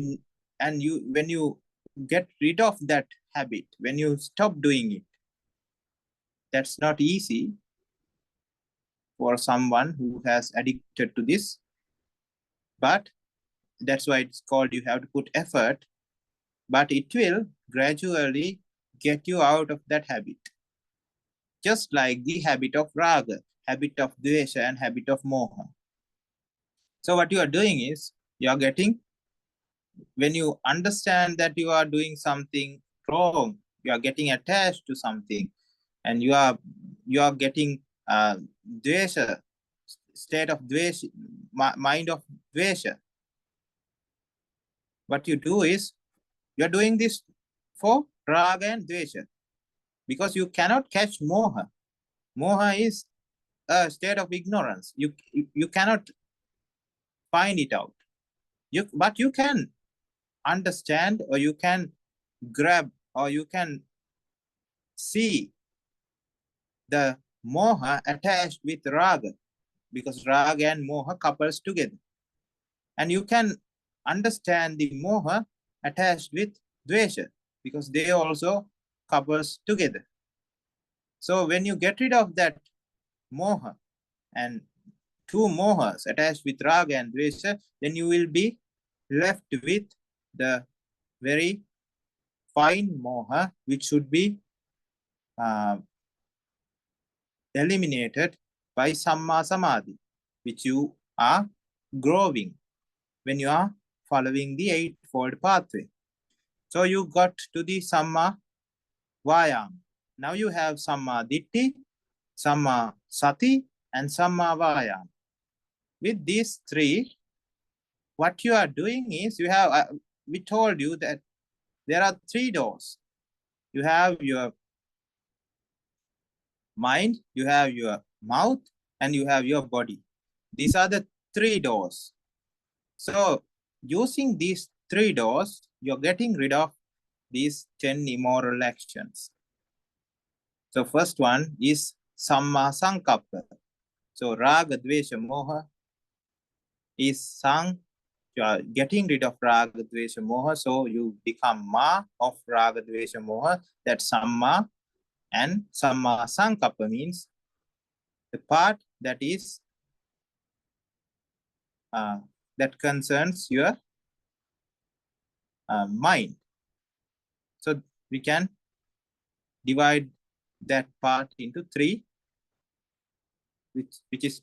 and when you get rid of that habit, when you stop doing it, that's not easy. for someone who has addicted to this. But that's why it's called, you have to put effort, but it will gradually get you out of that habit. Just like the habit of raga, habit of dvesha, and habit of moha. So what you are doing is, you are getting, when you understand that you are doing something wrong, you are getting attached to something, and you are getting dvesha, state of dvesha, mind of dvesha. What you do is, you are doing this for raga and dvesha, because you cannot catch moha. Moha is a state of ignorance. You cannot find it out. But you can understand, or you can grab, or you can see the moha attached with raga, because raga and moha couples together. And you can understand the moha attached with dvesha, because they also couples together. So when you get rid of that moha and two mohas attached with raga and dvesha, then you will be left with the very fine moha, which should be eliminated by samma samadhi, which you are growing when you are following the eightfold pathway. So you got to the samma vayam. Now you have samma ditti, samma sati, and samma vayam. With these three, what you are doing is, you have, we told you that there are three doors. You have your mind, you have your mouth, and you have your body. These are the three doors. So using these three doors, you're getting rid of these 10 immoral actions. So first one is samma sankappa. So raga, dvesha, moha is sang. You are getting rid of raga, dvesha, moha. So you become ma of raga, dvesha, moha. That's samma. And samma sankappa means the part that is that concerns your mind. So we can divide that part into three, which is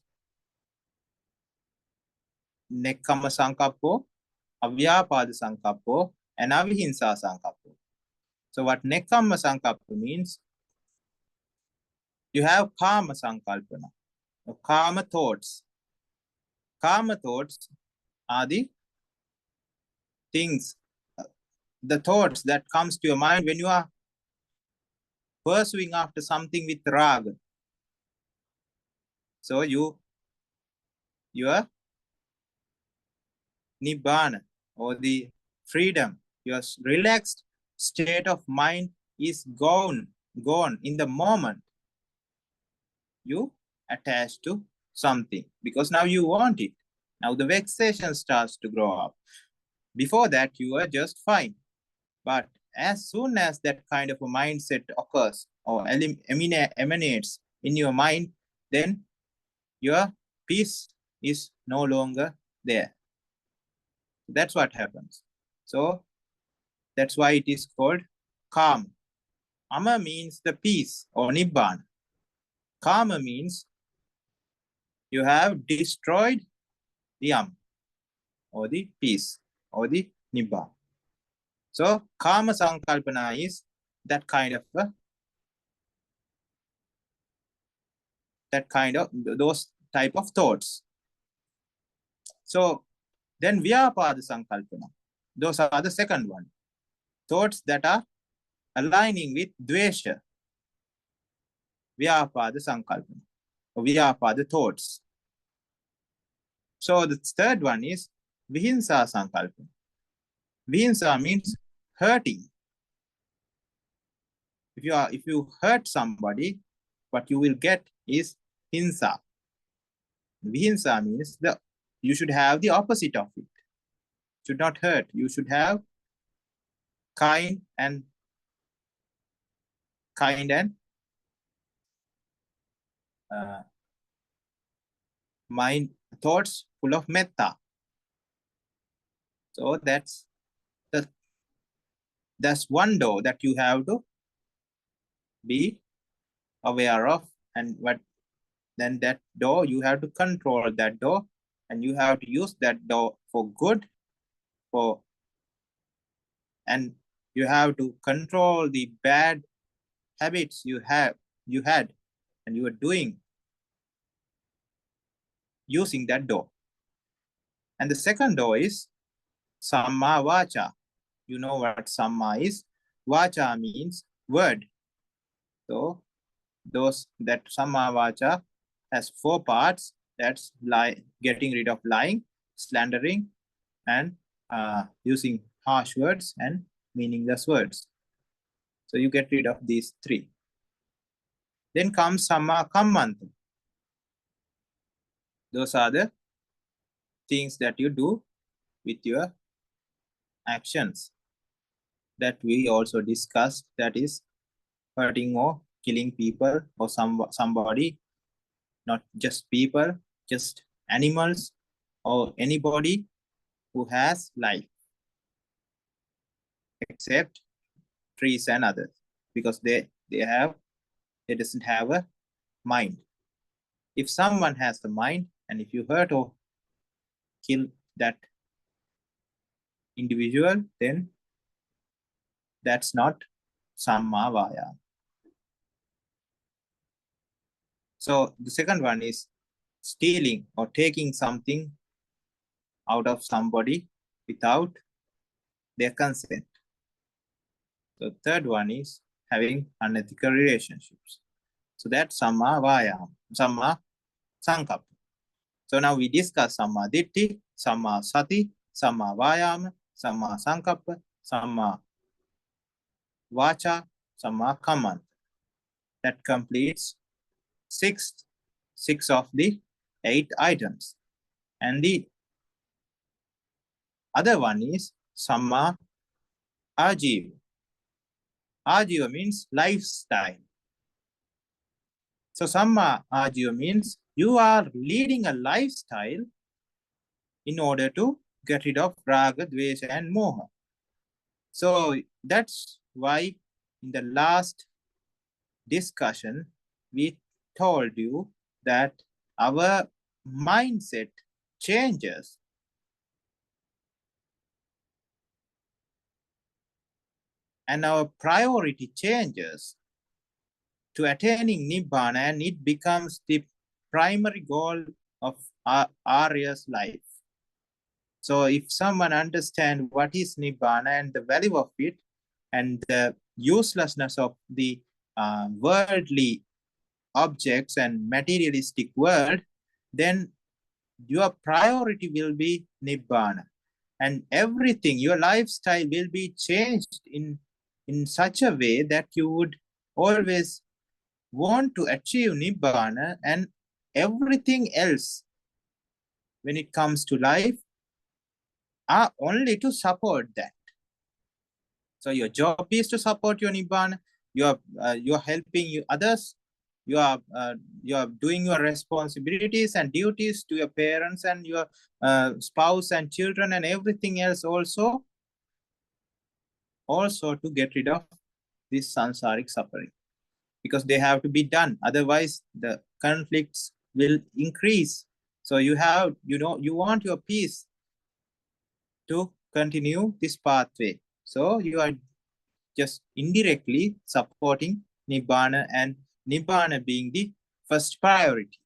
nekkhamma sankappo, avyapada sankappo, and avihinsa sankappo. So what nekkhamma sankappa means, you have kama sankalpana, or kama thoughts. Kama thoughts are the things, the thoughts that comes to your mind when you are pursuing after something with raga. So your Nibbana, or the freedom, your relaxed state of mind is gone in the moment you attach to something, because now you want it. Now the vexation starts to grow up. Before that, you were just fine. But as soon as that kind of a mindset occurs or emanates in your mind, then your peace is no longer there. That's what happens. So that's why it is called calm. Ama means the peace or Nibbana. Kama means you have destroyed the or the peace or the Nibbana. So Kama Sankalpana is that kind of those type of thoughts. So then Vyapada Sankalpana, those are the second one. Thoughts that are aligning with Dvesha. Vyapada Sankalpana, or Vyapada thoughts. So the third one is Vihinsa Sankalpana. Vihinsa means hurting. If you hurt somebody, what you will get is hinsa. Vihinsa means you should have the opposite of it. Should not hurt. You should have kind and mind, thoughts full of metta. So that's one door that you have to be aware of, and then that door, you have to control that door, and you have to use that door for good, and you have to control the bad habits you had, and you are doing using that door. And the second door is Samma Vacha. You know what Samma is? Vacha means word. So that Samma Vacha has 4 parts. That's getting rid of lying, slandering, and using harsh words and meaningless words. So you get rid of these 3. Then comes Samma Kammanta. Those are the things that you do with your actions that we also discussed, that is hurting or killing people or somebody, not just people, just animals or anybody who has life, except trees and others, because they doesn't have a mind. If someone has the mind, and if you hurt or kill that individual, then that's not Samma Vayama. So the second one is stealing or taking something out of somebody without their consent. The third one is having unethical relationships. So that's Samma Vayama, Samma Sankappa. So now we discuss Samma Ditti, Samma Sati, Samma Vayama, Samma Sankappa, Samma Vacha, Samma Kammanta. That completes 6 of the 8 items. And the other one is Samma Ajiva. Ajiva means lifestyle. So Samma Ajiva means you are leading a lifestyle in order to get rid of Raga, Dvesha, and Moha. So that's why in the last discussion, we told you that our mindset changes. And our priority changes to attaining Nibbana, and it becomes the primary goal of Arya's life. So if someone understands what is Nibbana and the value of it, and the uselessness of the worldly objects and materialistic world, then your priority will be Nibbana. And everything, your lifestyle will be changed in such a way that you would always want to achieve Nibbana, and everything else when it comes to life are only to support that. So your job is to support your Nibbana. You're helping others. You are doing your responsibilities and duties to your parents and your spouse and children and everything else also to get rid of this samsaric suffering, because they have to be done. Otherwise, the conflicts will increase. So you want your peace to continue this pathway. So you are just indirectly supporting Nibbana, and Nibbana being the first priority.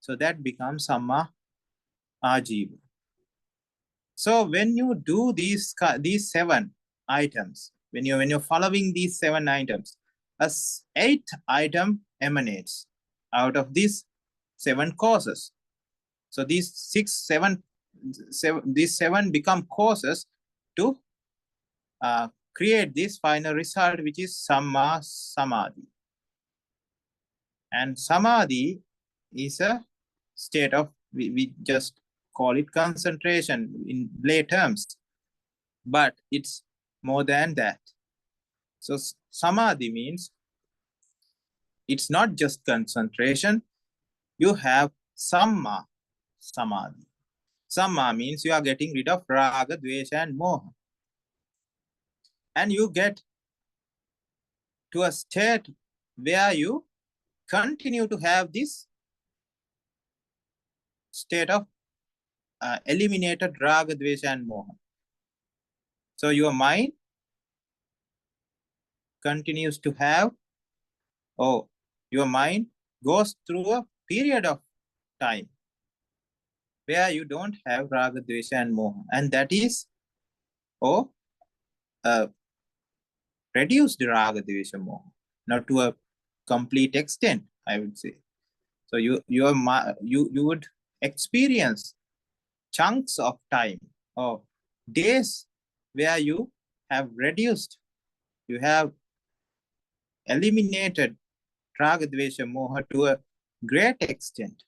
So that becomes Samma Ajiva. So when you do these 7 items, when you're following these 7 items, a 8th item emanates out of these 7 causes. So these 7 become causes to create this final result, which is Samma Samadhi. And Samadhi is a state of, we just call it concentration in lay terms, but it's more than that. So Samadhi means it's not just concentration. You have Samma. samadhi. Samma means you are getting rid of raga, dvesha, and moha. And you get to a state where you continue to have this state of eliminated raga, dvesha, and moha. So your mind continues to have, your mind goes through a period of time where you don't have raga, dvesha, and moha. And that is, reduced raga, dvesha, moha, not to a complete extent, I would say. So you would experience chunks of time or days where you have reduced, you have eliminated raga, dvesha, moha to a great extent,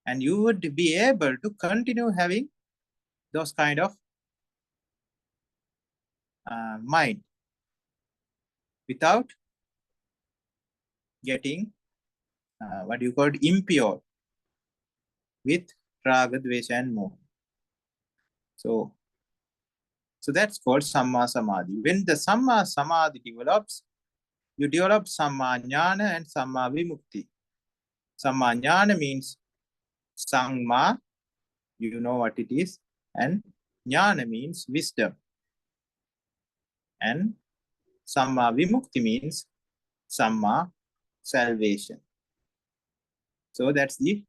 and you would be able to continue having those kind of mind without getting what you call impure with raga, dvesha, and moha. So that's called samma samadhi. When the samma samadhi develops, you develop samma jnana and samma vimukti. Samma jnana means samma, you know what it is, and jnana means wisdom. And samma vimukti means samma, salvation. So that's the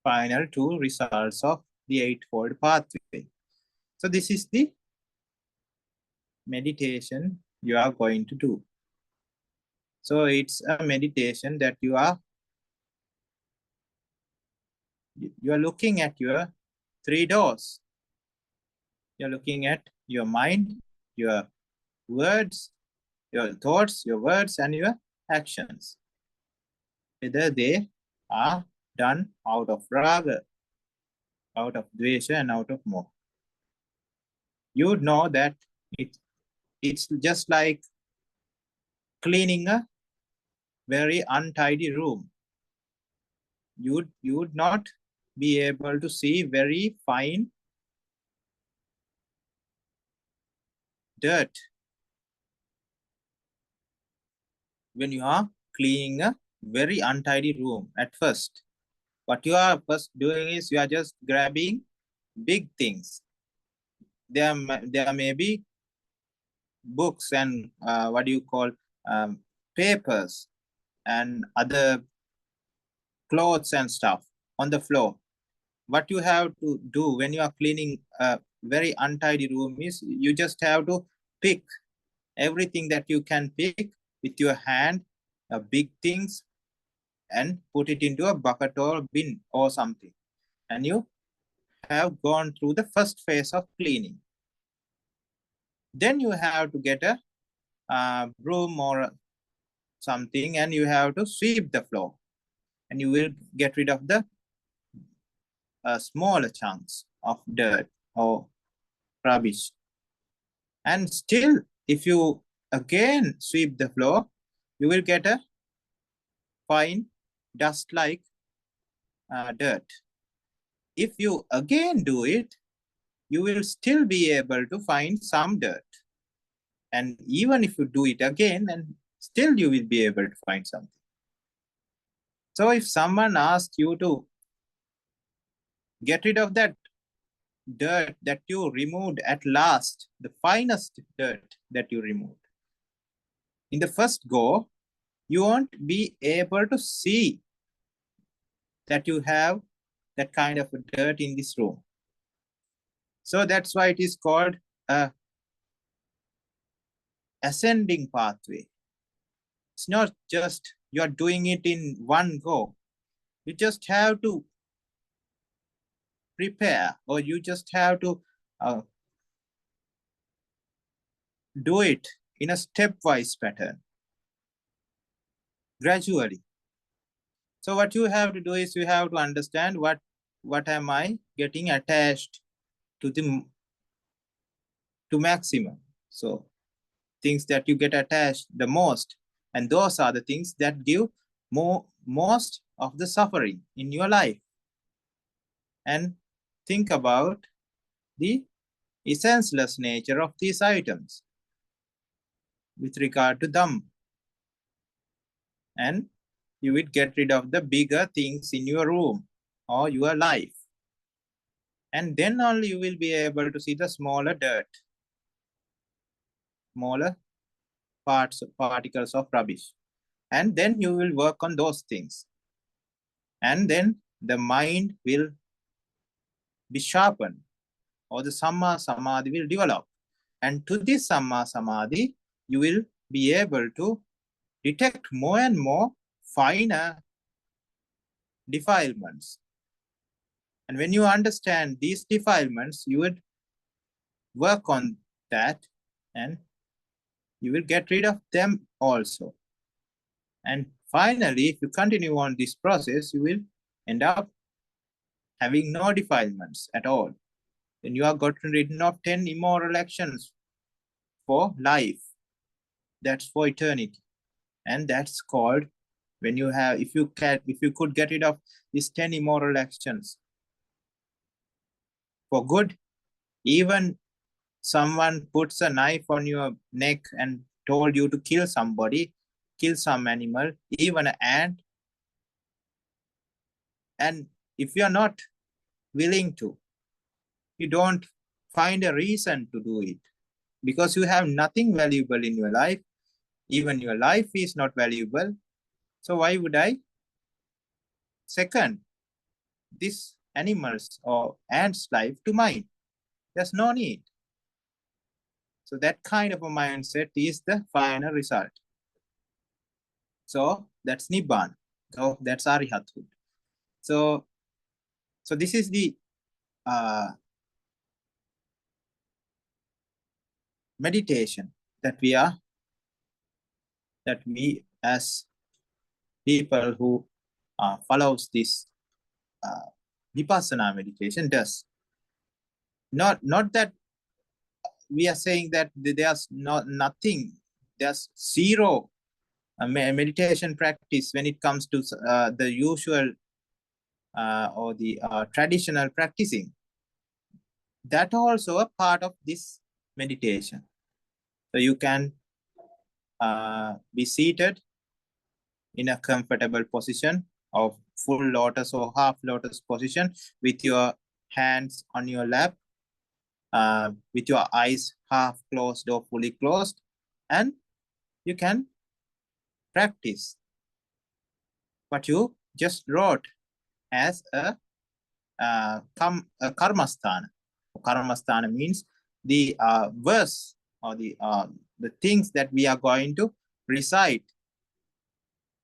final two results of the Eightfold Pathway. So this is the meditation you are going to do. So it's a meditation that you are looking at your three doors. You're looking at your mind, your words, your thoughts, your words, and your actions. Whether they are done out of raga, out of dvesha, and out of moha. You would know that it's just like cleaning a very untidy room. You would not be able to see very fine dirt when you are cleaning a very untidy room at first. What you are first doing is you are just grabbing big things. There may be books and papers and other clothes and stuff on the floor. What you have to do when you are cleaning a very untidy room is you just have to pick everything that you can pick with your hand, big things, and put it into a bucket or bin or something. And you have gone through the first phase of cleaning. Then you have to get a broom or something, and you have to sweep the floor. And you will get rid of the smaller chunks of dirt or rubbish. And still, if you again sweep the floor, you will get a fine dust-like dirt. If you again do it, you will still be able to find some dirt. And even if you do it again, and still you will be able to find something. So if someone asks you to get rid of that dirt that you removed at last, the finest dirt that you removed, in the first go, you won't be able to see that you have that kind of dirt in this room. So that's why it is called a ascending pathway. It's not just you're doing it in one go. You just have to prepare, or you just have to do it in a stepwise pattern, gradually. So what you have to do is you have to understand what am I getting attached to maximum. So things that you get attached the most, and those are the things that give most of the suffering in your life. and think about the essenceless nature of these items with regard to them. And you will get rid of the bigger things in your room or your life. And then only you will be able to see the smaller dirt, smaller particles of rubbish. And then you will work on those things. And then the mind will be sharpened, or the Samma Samadhi will develop. And to this Samma Samadhi, you will be able to detect more and more finer defilements. And when you understand these defilements, you would work on that and you will get rid of them also. And finally, if you continue on this process, you will end up having no defilements at all. Then you are gotten rid of 10 immoral actions for life. That's for eternity. And that's called, when you have, if you could get rid of these 10 immoral actions for good, even someone puts a knife on your neck and told you to kill somebody, kill some animal, even an ant, and if you're not willing to, you don't find a reason to do it because you have nothing valuable in your life. Even your life is not valuable. So why would I second this animal's or ant's life to mine? There's no need. So that kind of a mindset is the final result. So that's Nibbana. So that's Arihathood. So this is the meditation that we as people who follows this Vipassana meditation does. Not that we are saying that there's nothing, there's zero meditation practice when it comes to the usual or the traditional practicing. That also a part of this meditation. So you can be seated in a comfortable position of full lotus or half lotus position with your hands on your lap, with your eyes half closed or fully closed, and you can practice what you just wrote as a karmasthana. Karmasthana means the verse or the things that we are going to recite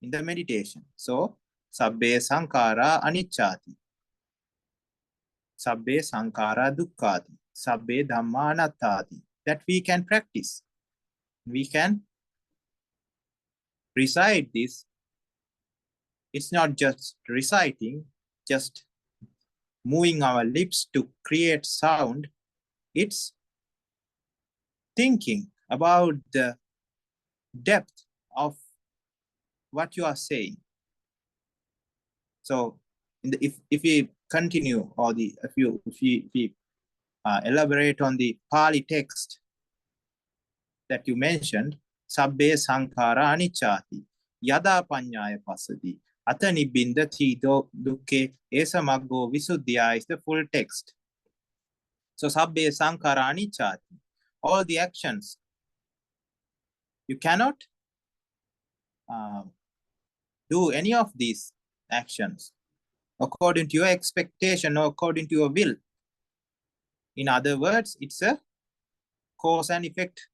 in the meditation. So, sabbe sankhara anicchati, sabbe sankhara dukkhati, sabbe dhamma anattati. That we can practice. We can recite this. It's not just reciting, just moving our lips to create sound. It's thinking about the depth of what you are saying. So if we continue, or if we elaborate on the Pali text that you mentioned, sabbe sankhara anicchati yada panyaya pasati ata nibbindati dukke esa maggo visuddhya is the full text. So sabbe sankhara anicchati, all the actions, you cannot do any of these actions according to your expectation or according to your will. In other words, it's a cause and effect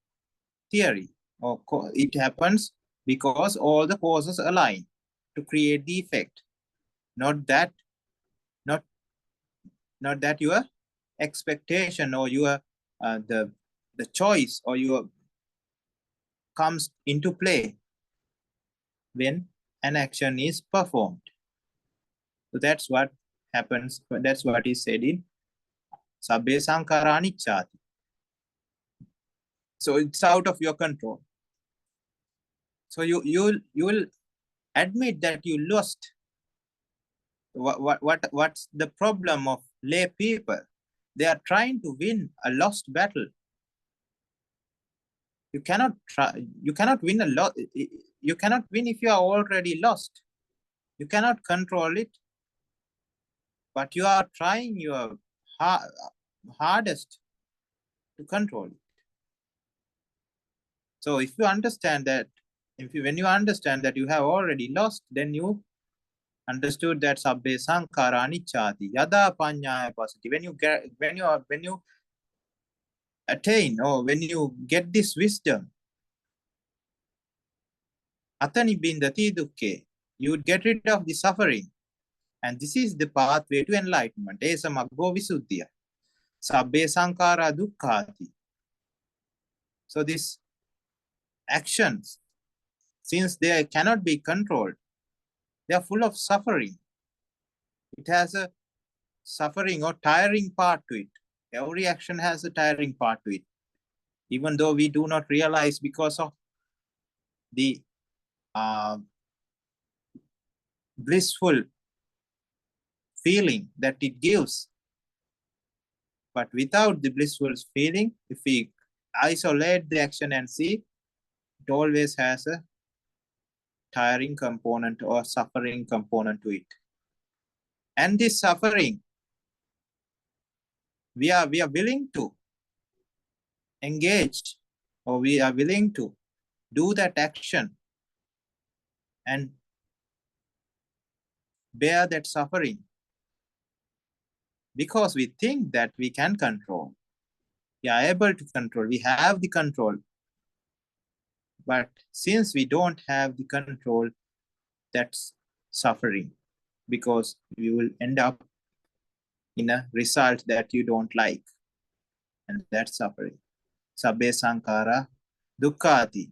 theory, or it happens because all the causes align to create the effect. Not that your expectation or your the choice or your comes into play when an action is performed. So that's what happens. That's what is said in sabbe sankhara anicchati. So it's out of your control. So you will admit that you lost. what's the problem of lay people? They are trying to win a lost battle. You cannot win a lot. You cannot win if you are already lost. You cannot control it, but you are trying your hardest to control it. So if you understand that, when you understand that you have already lost, then you understood that sabbe sankhara anicchati yada panyaya pasati. When you attain, or when you get this wisdom, atani bindati dukke, you would get rid of the suffering. And this is the pathway to enlightenment. Esa maggo visuddhiya. Sabbe sankhara dukkhati. So these actions, since they cannot be controlled, they are full of suffering. It has a suffering or tiring part to it. Every action has a tiring part to it. Even though we do not realize because of the blissful feeling that it gives. But without the blissful feeling, if we isolate the action and see, it always has a tiring component or suffering component to it. And this suffering, we are willing to engage, or we are willing to do that action and bear that suffering because we think that we can control. We are able to control. We have the control. But since we don't have the control, that's suffering, because you will end up in a result that you don't like. And that's suffering. Sabbe sankhara dukkhati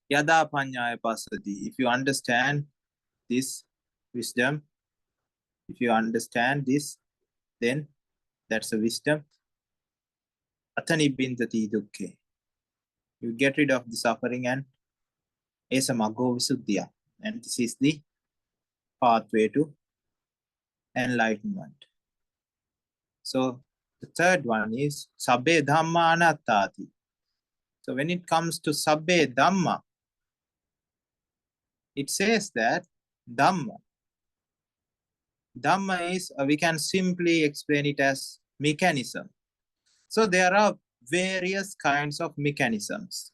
yada panyaya pasati. If you understand this wisdom, if you understand this, then that's a wisdom. Atani bindati dukke. You get rid of the suffering, and esa maggo visuddhiya. And this is the pathway to enlightenment. So the third one is sabbe dhamma anattati. So when it comes to sabbe dhamma, it says that dhamma is, we can simply explain it as mechanism. So there are various kinds of mechanisms.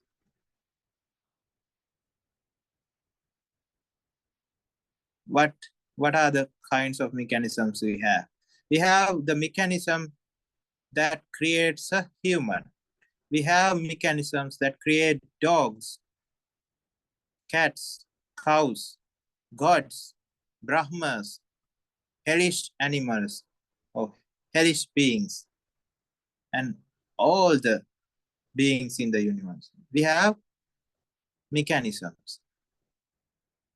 What are the kinds of mechanisms we have? We have the mechanism that creates a human. We have mechanisms that create dogs, cats, cows, gods, brahmas, hellish animals, or hellish beings, and all the beings in the universe. We have mechanisms.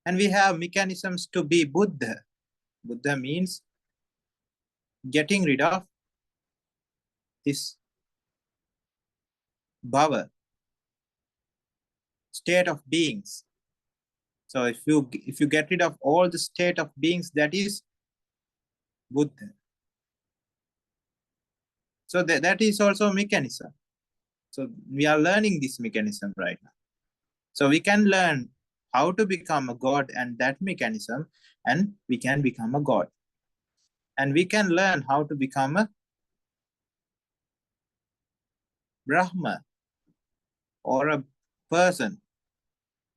And we have mechanisms to be Buddha. Buddha means getting rid of this bhava, state of beings. So if you get rid of all the state of beings, that is Buddha. So that is also a mechanism. So we are learning this mechanism right now. So we can learn how to become a god and that mechanism, and we can become a god. And we can learn how to become a Brahma, or a person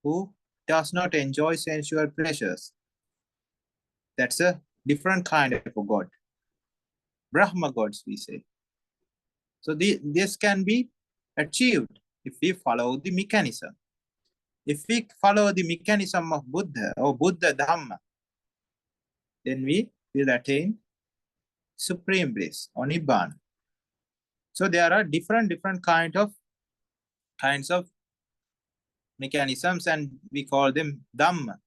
who does not enjoy sensual pleasures. That's a different kind of a god. Brahma gods, we say. So this can be achieved if we follow the mechanism. If we follow the mechanism of Buddha or Buddha Dhamma, then we will attain supreme bliss or Nibbana. So there are different kinds of mechanisms, and we call them Dhamma.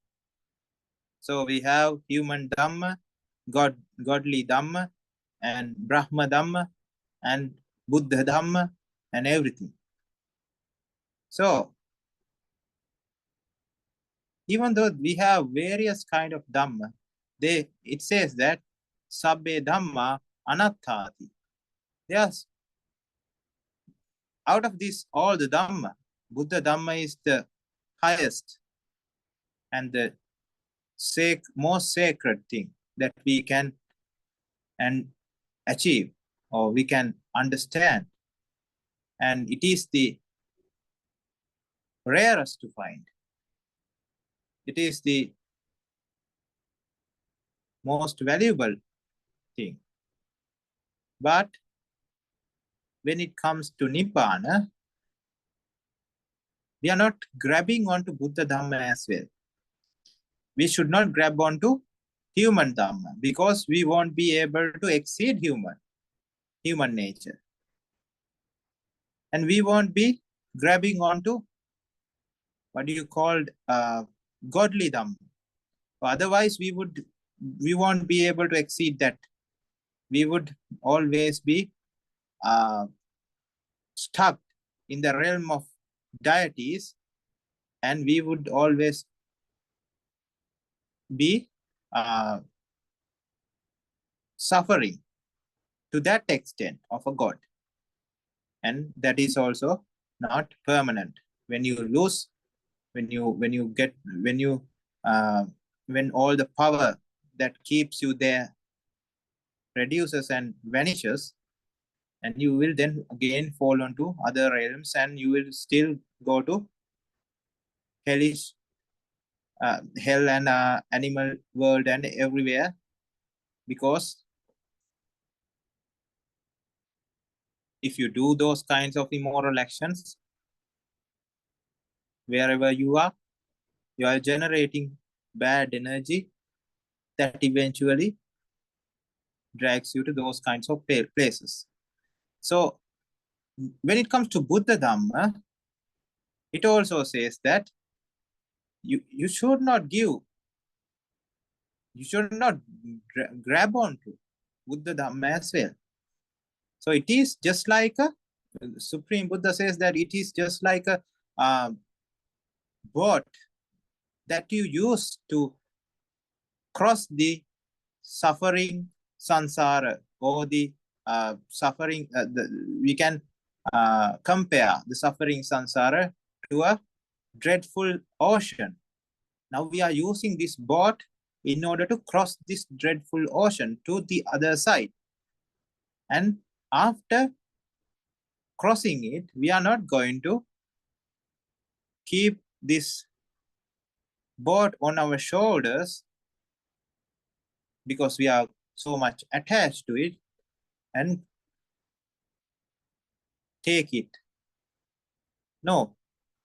So we have human Dhamma, godly Dhamma, and Brahma Dhamma, and Buddha Dhamma, and everything. So even though we have various kind of Dhamma, it says that sabbe dhamma anattati. Yes, out of this, all the Dhamma, Buddha Dhamma is the highest and the most sacred thing that we can and achieve or we can understand. And it is the rarest to find. It is the most valuable thing. But when it comes to Nibbana, we are not grabbing onto Buddha Dhamma as well. We should not grab onto human Dhamma because we won't be able to exceed human nature. And we won't be grabbing onto what you called godly Dhamma. Otherwise, we won't be able to exceed that. We would always be stuck in the realm of deities, and we would always be suffering to that extent of a god. And that is also not permanent. When you lose, when all the power that keeps you there reduces and vanishes, and you will then again fall onto other realms, and you will still go to hellish hell and animal world and everywhere, because if you do those kinds of immoral actions, wherever you are generating bad energy that eventually drags you to those kinds of places. So when it comes to Buddha Dhamma, it also says that you should not grab onto Buddha Dhamma as well. So it is just like Supreme Buddha says that it is just like a boat that you use to cross the suffering samsara, or the suffering. We can compare the suffering samsara to a dreadful ocean. Now we are using this boat in order to cross this dreadful ocean to the other side. And after crossing it, we are not going to keep this boat on our shoulders because we are so much attached to it and take it. No,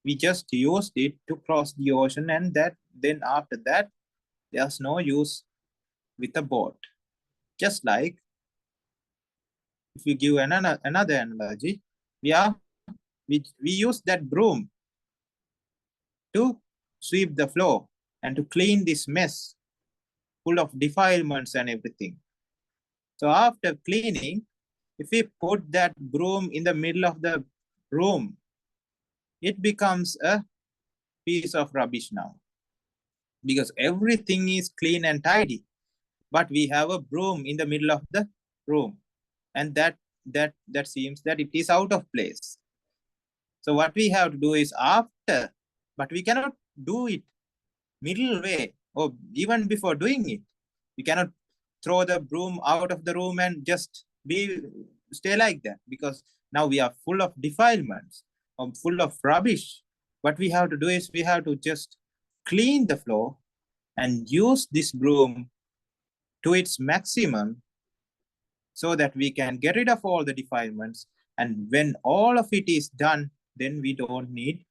we just used it to cross the ocean, and then after that, there's no use with a boat. Just like, if we give another analogy, we use that broom to sweep the floor and to clean this mess full of defilements and everything. So after cleaning, if we put that broom in the middle of the room, it becomes a piece of rubbish now, because everything is clean and tidy, but we have a broom in the middle of the room, and that seems that it is out of place. So what we have to do is after, but we cannot do it middle way or even before doing it. We cannot throw the broom out of the room and just stay like that, because now we are full of defilements, full of rubbish. What we have to do is we have to just clean the floor and use this broom to its maximum so that we can get rid of all the defilements. And when all of it is done, then we don't need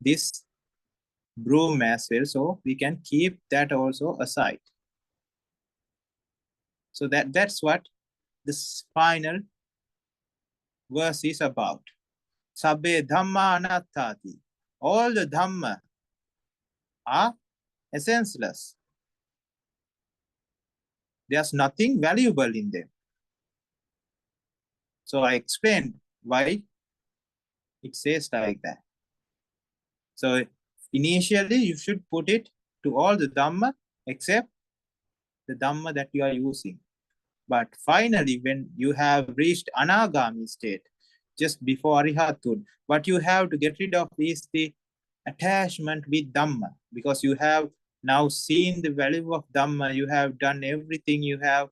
this broom as well. So we can keep that also aside. So that's what this final verse is about. Sabbe dhamma anattati. All the dhamma are essenceless. There's nothing valuable in them. So I explained why it says like that. So initially you should put it to all the dhamma except the Dhamma that you are using. But finally, when you have reached Anagami state, just before Arihathood, what you have to get rid of is the attachment with Dhamma, because you have now seen the value of Dhamma, you have done everything, you have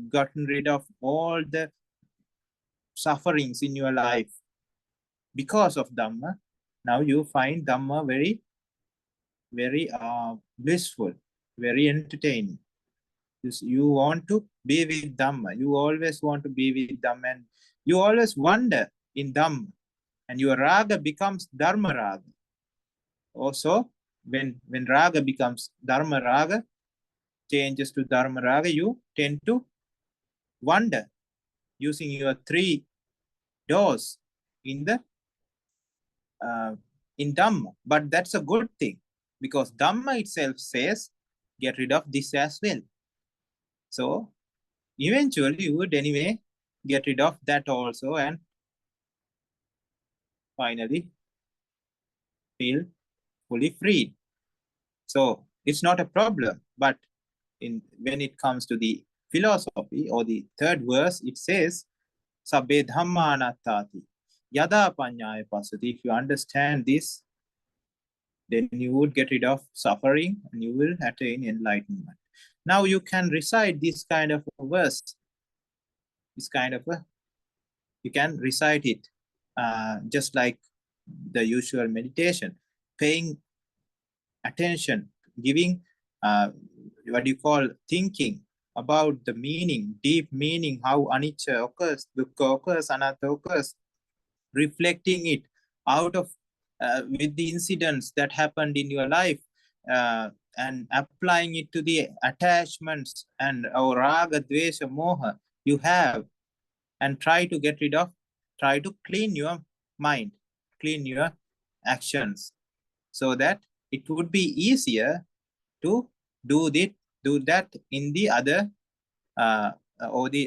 gotten rid of all the sufferings in your life because of Dhamma. Now you find Dhamma very, very blissful, very entertaining. You want to be with Dhamma. You always want to be with Dhamma, and you always wonder in Dhamma, and your raga becomes Dharma raga. Also, when raga becomes Dharma raga, changes to Dharma raga, you tend to wonder using your 3 doors in the in Dhamma. But that's a good thing, because Dhamma itself says, get rid of this as well. So eventually you would anyway get rid of that also, and finally feel fully freed. So it's not a problem. But when it comes to the philosophy or the 3rd verse, it says, Sabbe dhamma anattati yada panyaya pasati. If you understand this, then you would get rid of suffering and you will attain enlightenment. Now you can recite this kind of a verse, you can recite it just like the usual meditation, paying attention, giving what you call thinking about the meaning, deep meaning, how anicca occurs, dukkha occurs, anatta occurs, reflecting it out of with the incidents that happened in your life, and applying it to the attachments and our raga, dvesha, moha you have, and try to get rid of, try to clean your mind, clean your actions, so that it would be easier to do that in the other what do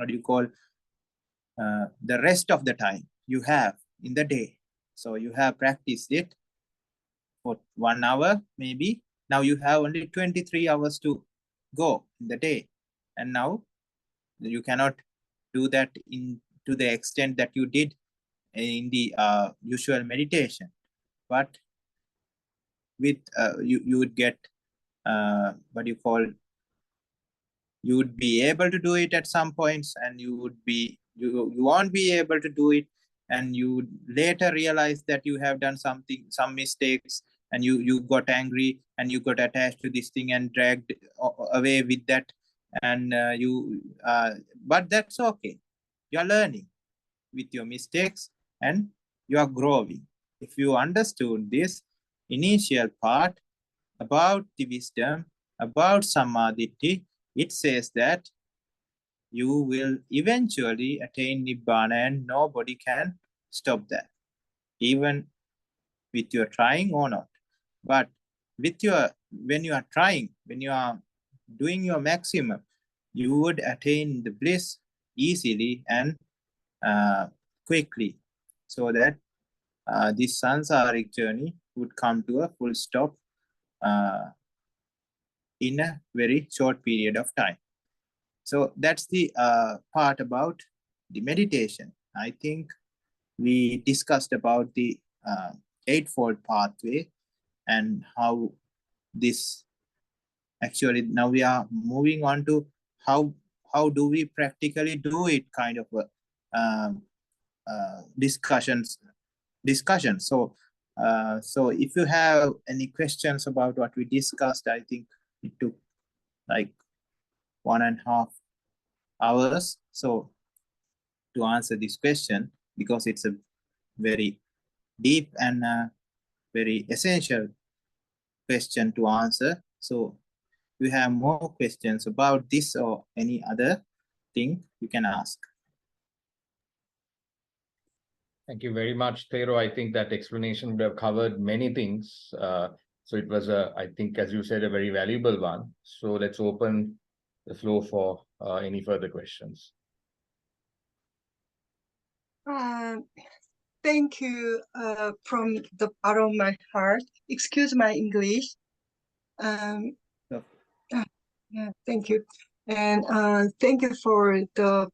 you call the rest of the time you have in the day. So you have practiced it for 1 hour maybe. Now you have only 23 hours to go in the day, and now you cannot do that to the extent that you did in the usual meditation. But with you would get what you call, you would be able to do it at some points, and you won't be able to do it, and you would later realize that you have done some mistakes, and you got angry and you got attached to this thing and dragged away with that, and but that's okay. You're learning with your mistakes and you are growing. If you understood this initial part about the wisdom, about samadhi, it says that you will eventually attain Nibbana, and nobody can stop that, even with your trying or not. But when you are trying, when you are doing your maximum, you would attain the bliss easily and quickly, so that this samsaric journey would come to a full stop in a very short period of time. So that's the part about the meditation. I think we discussed about the Eightfold Pathway and how this actually, now we are moving on to how do we practically do it, kind of a discussion. So so if you have any questions about what we discussed, I think it took like 1.5 hours so to answer this question, because it's a very deep and very essential question to answer. So if you have more questions about this or any other thing, you can ask. Thank you very much, Thero. I think that explanation would have covered many things. So it was, I think, as you said, a very valuable one. So let's open the floor for any further questions. Thank you from the bottom of my heart. Excuse my English. So, Yeah, thank you. And thank you for the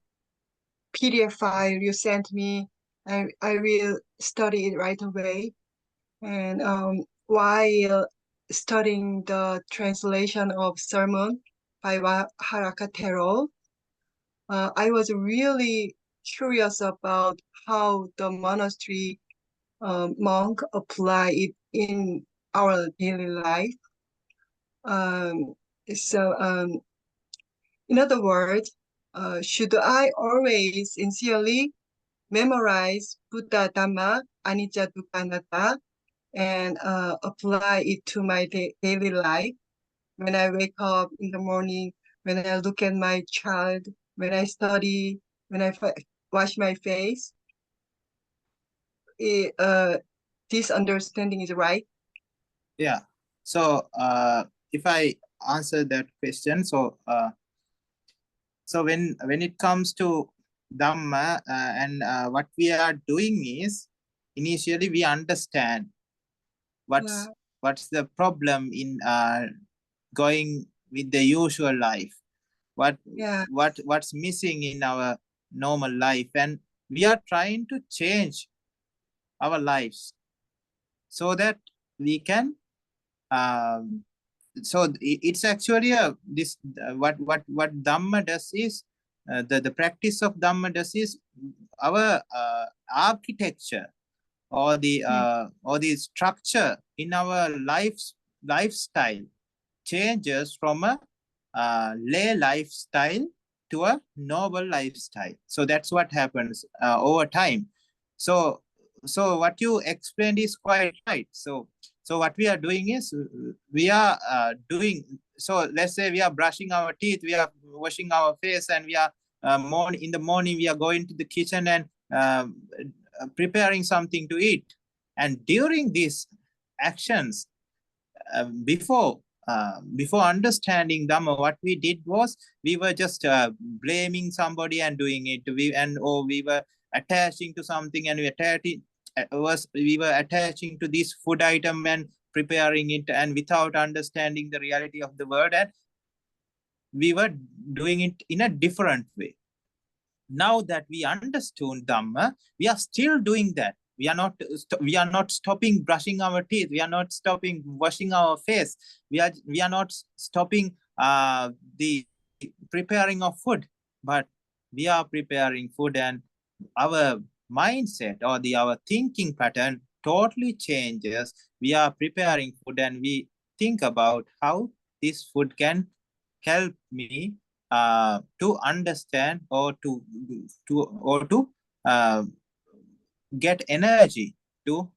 PDF file you sent me. I will study it right away. And while studying the translation of sermon by Haraka Thero, I was really curious about how the monastery monk apply it in our daily life. In other words, should I always sincerely memorize Buddha Dhamma Anicca Dukkha Anatta and apply it to my daily life? When I wake up in the morning, when I look at my child, when I study, when I wash my face, this understanding is right? yeah. So if I answer that question, so when it comes to Dhamma and what we are doing is, initially we understand what's the problem in going with the usual life, what's missing in our normal life, and we are trying to change our lives so that we can so it's actually what Dhamma does is the practice of Dhamma does is our architecture or the structure in our lifestyle changes from a lay lifestyle to a noble lifestyle. So that's what happens over time. So what you explained is quite right. So what we are doing is we are so let's say we are brushing our teeth, we are washing our face, and we are in the morning we are going to the kitchen and preparing something to eat. And during these actions, before understanding Dhamma, what we did was we were just blaming somebody and doing it. We were attaching to something, and we were attaching to this food item and preparing it, and without understanding the reality of the world, and we were doing it in a different way. Now that we understood Dhamma, we are still doing that. We are not stopping brushing our teeth. We are not stopping washing our face. We are not stopping the preparing of food, but we are preparing food, and our mindset or our thinking pattern totally changes. We are preparing food, and we think about how this food can help me to understand or to get energy to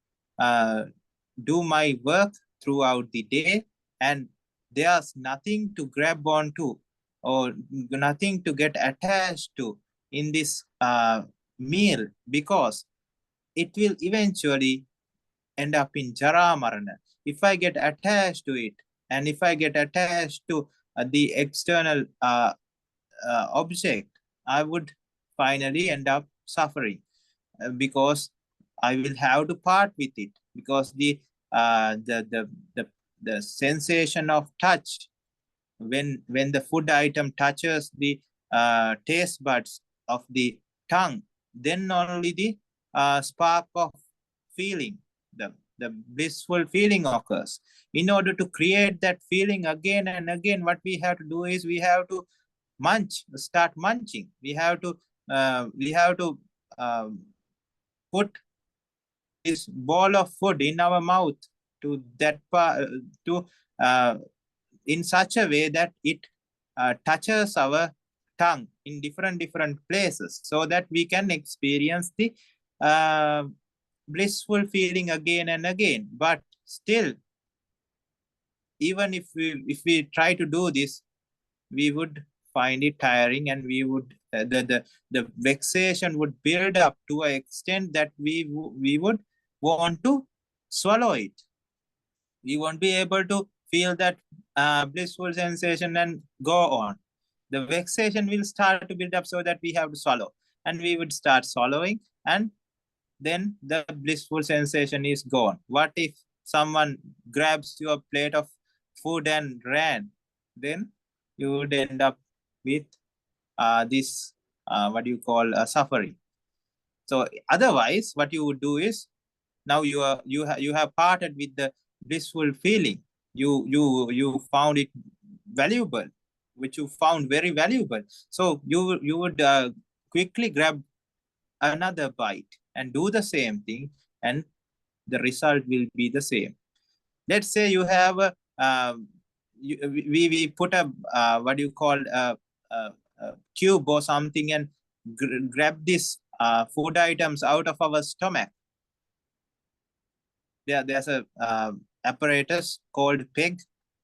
do my work throughout the day, and there's nothing to grab onto or nothing to get attached to in this meal, because it will eventually end up in Jara Marana. If I get attached to it, and if I get attached to the external object, I would finally end up suffering because I will have to part with it, because the sensation of touch, when the food item touches the taste buds of the tongue, then only the spark of feeling, the blissful feeling occurs. In order to create that feeling again and again, what we have to do is we have to start munching. We have to put this ball of food in our mouth to that in such a way that it touches our tongue in different places, so that we can experience the blissful feeling again and again. But still, even if we try to do this, we would find it tiring, and we would the vexation would build up to an extent that we would want to swallow it. We won't be able to feel that blissful sensation and go on. The vexation will start to build up so that we have to swallow, and we would start swallowing, and then the blissful sensation is gone. What if someone grabs your plate of food and ran, then you would end up with this what you call suffering. So otherwise, what you would do is, now you have parted with the blissful feeling. You found it valuable, which you found very valuable. So you would quickly grab another bite and do the same thing, and the result will be the same. Let's say you have a we put a what do you call a cube or something, and grab this food items out of our stomach. There's a apparatus called peg,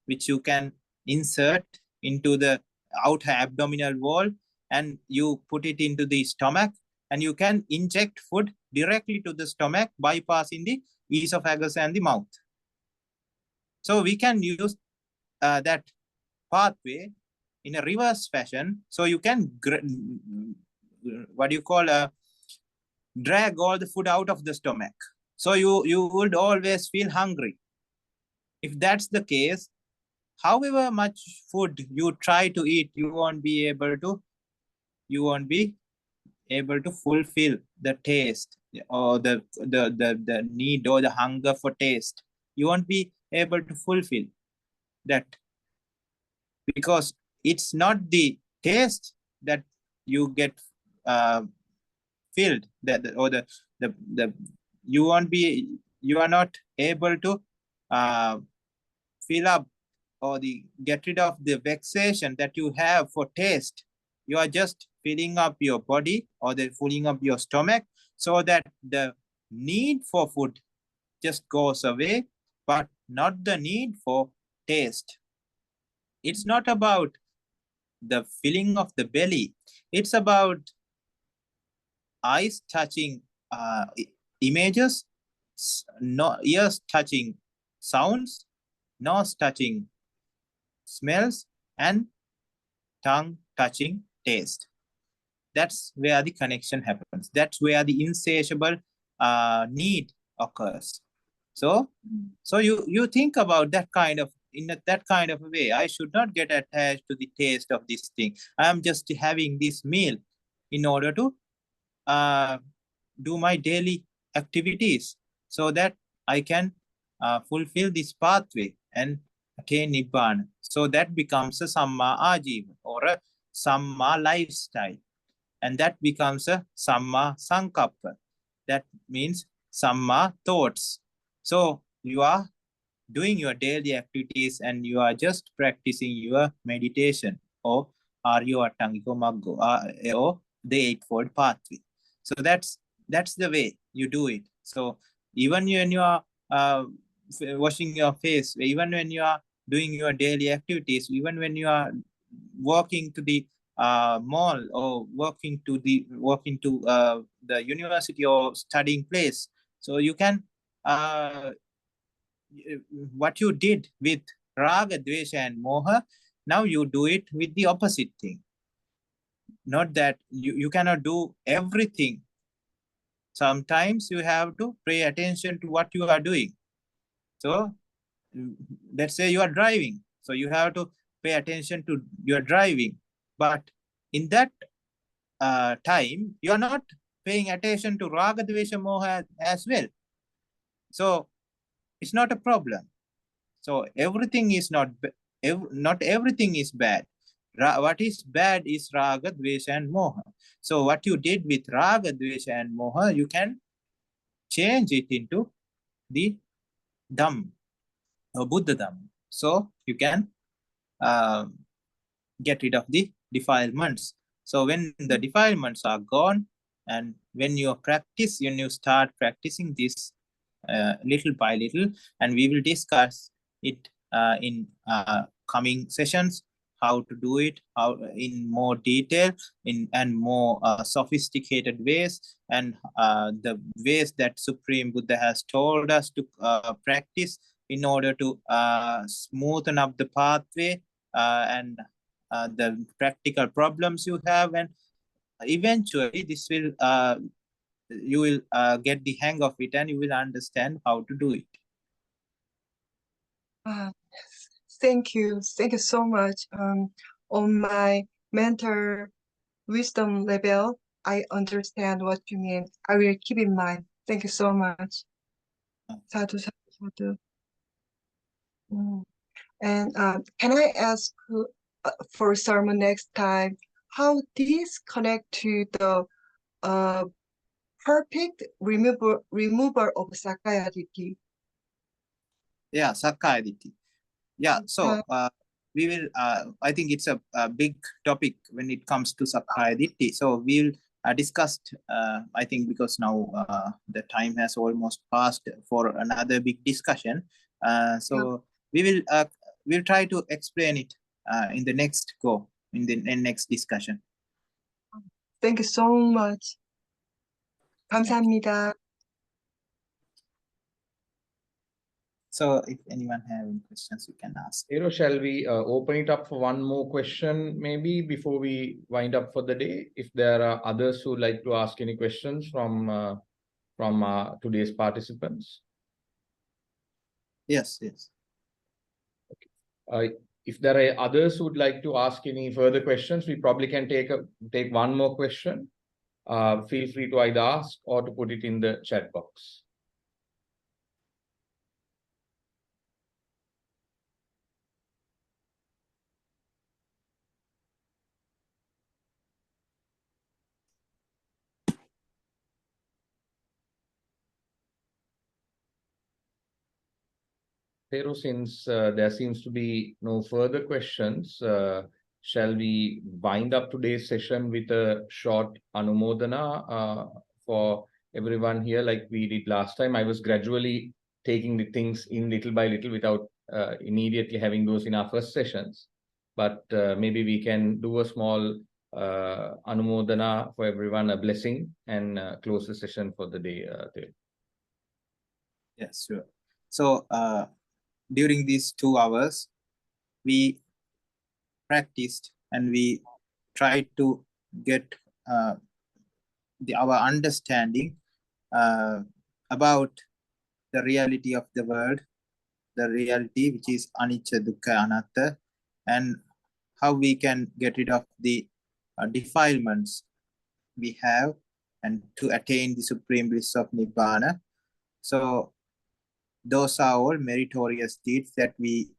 which you can insert into the outer abdominal wall, and you put it into the stomach, and you can inject food directly to the stomach, bypassing the esophagus and the mouth. So we can use that pathway in a reverse fashion. So you can what do you call drag all the food out of the stomach. So you would always feel hungry. If that's the case, however much food you try to eat, you won't be able to fulfill the taste or the need or the hunger for taste. You won't be able to fulfill that, because it's not the taste that you get filled, you are not able to fill up or get rid of the vexation that you have for taste. You are just filling up your body or filling up your stomach, so that the need for food just goes away, but not the need for taste. It's not about the filling of the belly. It's about eyes touching images, ears touching sounds, nose touching smells, and tongue touching taste. That's where the connection happens. That's where the insatiable need occurs. So you think about that kind of, in that kind of a way. I should not get attached to the taste of this thing. I am just having this meal in order to do my daily activities, so that I can fulfill this pathway and attain Nibbana. So that becomes a Samma Ajiva, or a Samma lifestyle. And that becomes a Samma Sankappa. That means Samma thoughts. So you are doing your daily activities, and you are just practicing your meditation, or Aryo Attangiko Maggo, or the Eightfold Pathway. So that's the way you do it. So even when you are washing your face, even when you are doing your daily activities, even when you are walking to the mall, or walking to the university or studying place, so you can what you did with raga, dvesha, and moha, now you do it with the opposite thing. Not that you cannot do everything. Sometimes you have to pay attention to what you are doing. So let's say you are driving, so you have to pay attention to your driving, but in that time you are not paying attention to raga, dvesha, moha as well. So it's not a problem. So everything is not everything is bad. What is bad is raga, dvesha, and moha. So what you did with raga, dvesha, and moha, you can change it into the Dhamm, or Buddha Dhamm. So you can get rid of the defilements. So when the defilements are gone, and when you practice, when you start practicing this little by little, and we will discuss it in coming sessions, how to do it, how in more detail, and more sophisticated ways, and the ways that Supreme Buddha has told us to practice in order to smoothen up the pathway and the practical problems you have, and eventually this will you will get the hang of it, and you will understand how to do it. Thank you so much. On my mental wisdom level, I understand what you mean. I will keep in mind. Thank you so much. Sadhu, sadhu, sadhu. And can I ask for sermon next time, how this connect to the perfect removal of Sakaya Ditti? Yeah, Sakaya Ditti. Yeah, so we will, I think it's a big topic when it comes to Sakaya Ditti. So we'll discuss, I think, because now the time has almost passed for another big discussion. So we will we'll try to explain it in the next go, in the next discussion. Thank you so much. 감사합니다. So if anyone have any questions, you can ask. Thero, shall we open it up for one more question, maybe, before we wind up for the day? If there are others who would like to ask any questions from today's participants. Yes. Okay. If there are others who would like to ask any further questions, we probably can take one more question. Feel free to either ask or to put it in the chat box. Thero, since there seems to be no further questions, shall we wind up today's session with a short anumodana for everyone here, like we did last time? I was gradually taking the things in little by little without immediately having those in our first sessions. But maybe we can do a small anumodana for everyone, a blessing, and close the session for the day. Yes, sure. So during these 2 hours, we practiced and we tried to get our understanding about the reality of the world, the reality which is anicca, dukkha, anatta, and how we can get rid of the defilements we have and to attain the supreme bliss of Nibbana. So those are all meritorious deeds that we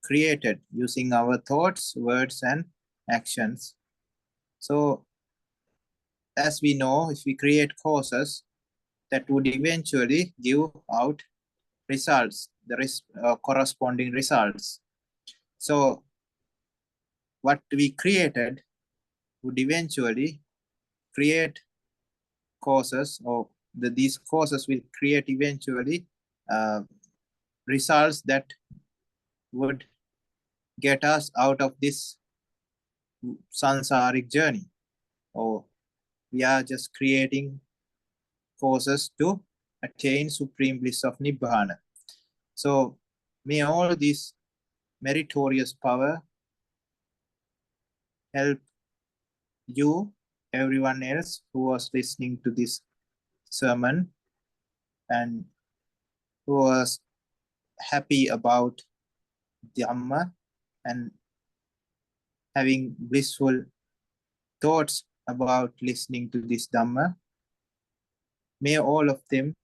created using our thoughts, words, and actions. So as we know, if we create causes, that would eventually give out results, the corresponding results. So what we created would eventually create causes, or these causes will create eventually results that would get us out of this samsaric journey. Or we are just creating causes to attain supreme bliss of Nibbana. So may all this meritorious power help you, everyone else who was listening to this sermon and who was happy about Dhamma and having blissful thoughts about listening to this Dhamma. May all of them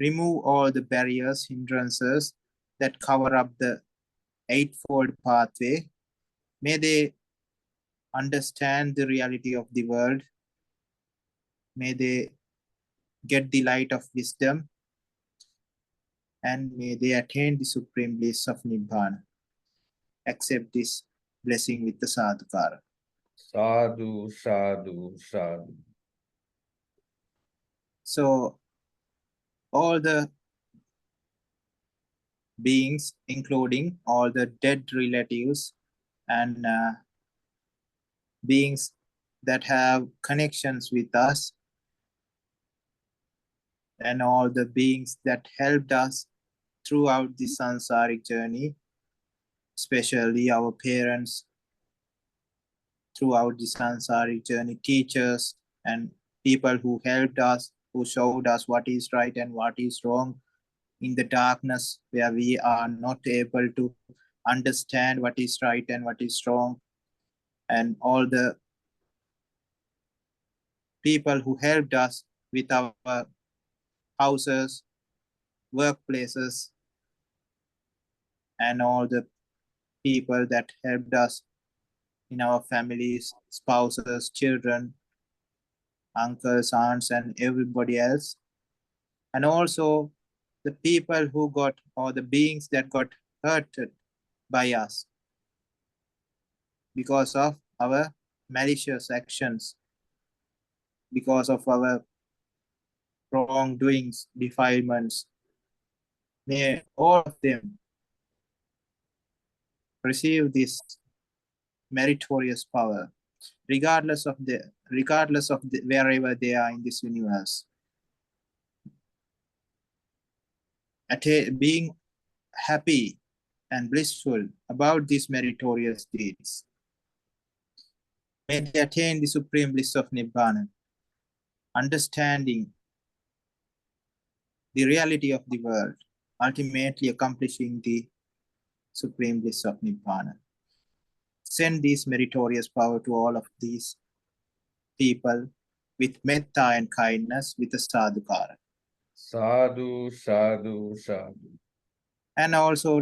remove all the barriers, hindrances that cover up the Eightfold Pathway. May they understand the reality of the world. May they get the light of wisdom. And may they attain the supreme bliss of Nibbana. Accept this blessing with the sadhukara. Sadhu, sadhu, sadhu. So all the beings, including all the dead relatives and beings that have connections with us, and all the beings that helped us throughout the samsaric journey, especially our parents throughout the samsaric journey, teachers and people who helped us, who showed us what is right and what is wrong, in the darkness where we are not able to understand what is right and what is wrong, and all the people who helped us with our houses, workplaces, and all the people that helped us in our families, spouses, children, uncles, aunts, and everybody else. And also the people who got, or the beings that got hurted by us because of our malicious actions, because of our wrongdoings, defilements. May all of them receive this meritorious power, regardless of wherever they are in this universe. Being happy and blissful about these meritorious deeds. May they attain the supreme bliss of Nibbana, understanding the reality of the world, ultimately accomplishing the supreme bliss of Nibbana. Send this meritorious power to all of these people with metta and kindness, with a sadhukara. Sadhu, sadhu, sadhu. And also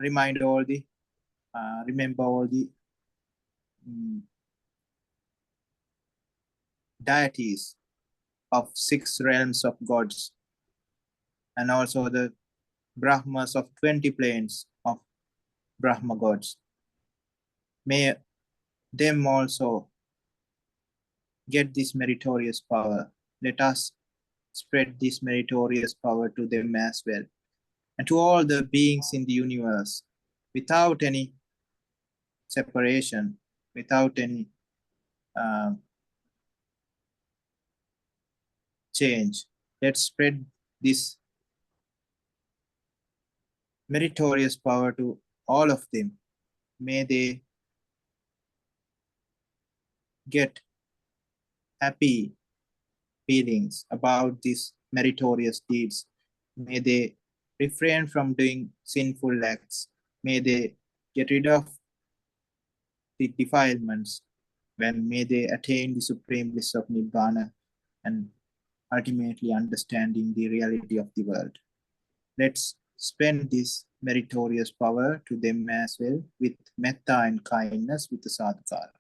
remember all the deities of 6 realms of gods, and also the Brahmas of 20 planes of Brahma gods. May them also get this meritorious power. Let us spread this meritorious power to them as well, and to all the beings in the universe, without any separation, without any change. Let's spread this meritorious power to all of them. May they get happy feelings about these meritorious deeds. May they refrain from doing sinful acts. May they get rid of the defilements. May they attain the supreme bliss of Nibbana and ultimately understanding the reality of the world. Let's spend this meritorious power to them as well, with metta and kindness, with the sadhukara.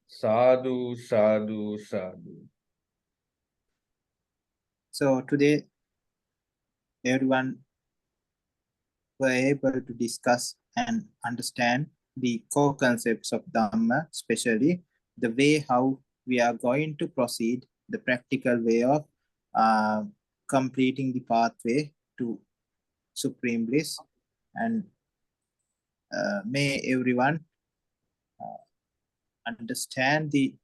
Sadhu, sadhu, sadhu. So today, everyone were able to discuss and understand the core concepts of Dhamma, especially the way how we are going to proceed, the practical way of completing the pathway to supreme bliss. And may everyone understand the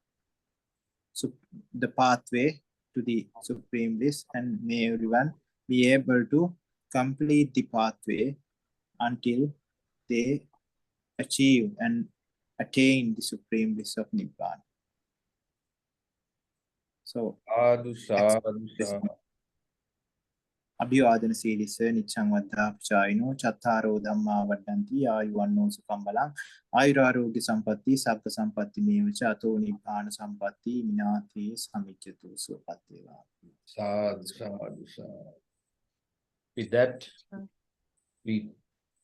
pathway to the supreme bliss, and may everyone be able to complete the pathway until they achieve and attain the supreme bliss of Nibbana. So, Sadhu, sadhu, sadhu. Abhivadana Silisa Nichang Vada Chaino Chataro Dhamma Vadanti Ayuvanno Sukambala Ayurarogya Sampatti Sabda Sampatti Mevacha Ato Nibbana Sampatti Minati Samichyatu Supateva. Sadhu, sadhu, sadhu. With that, we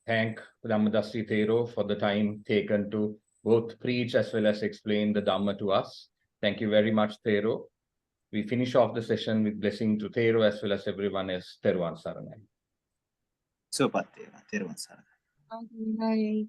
thank Dhammadassi Thero for the time taken to both preach as well as explain the Dhamma to us. Thank you very much, Thero. We finish off the session with blessing to Thero as well as everyone else. Theruvan Saranai. Supateva, Theruvan Saranai. Bye.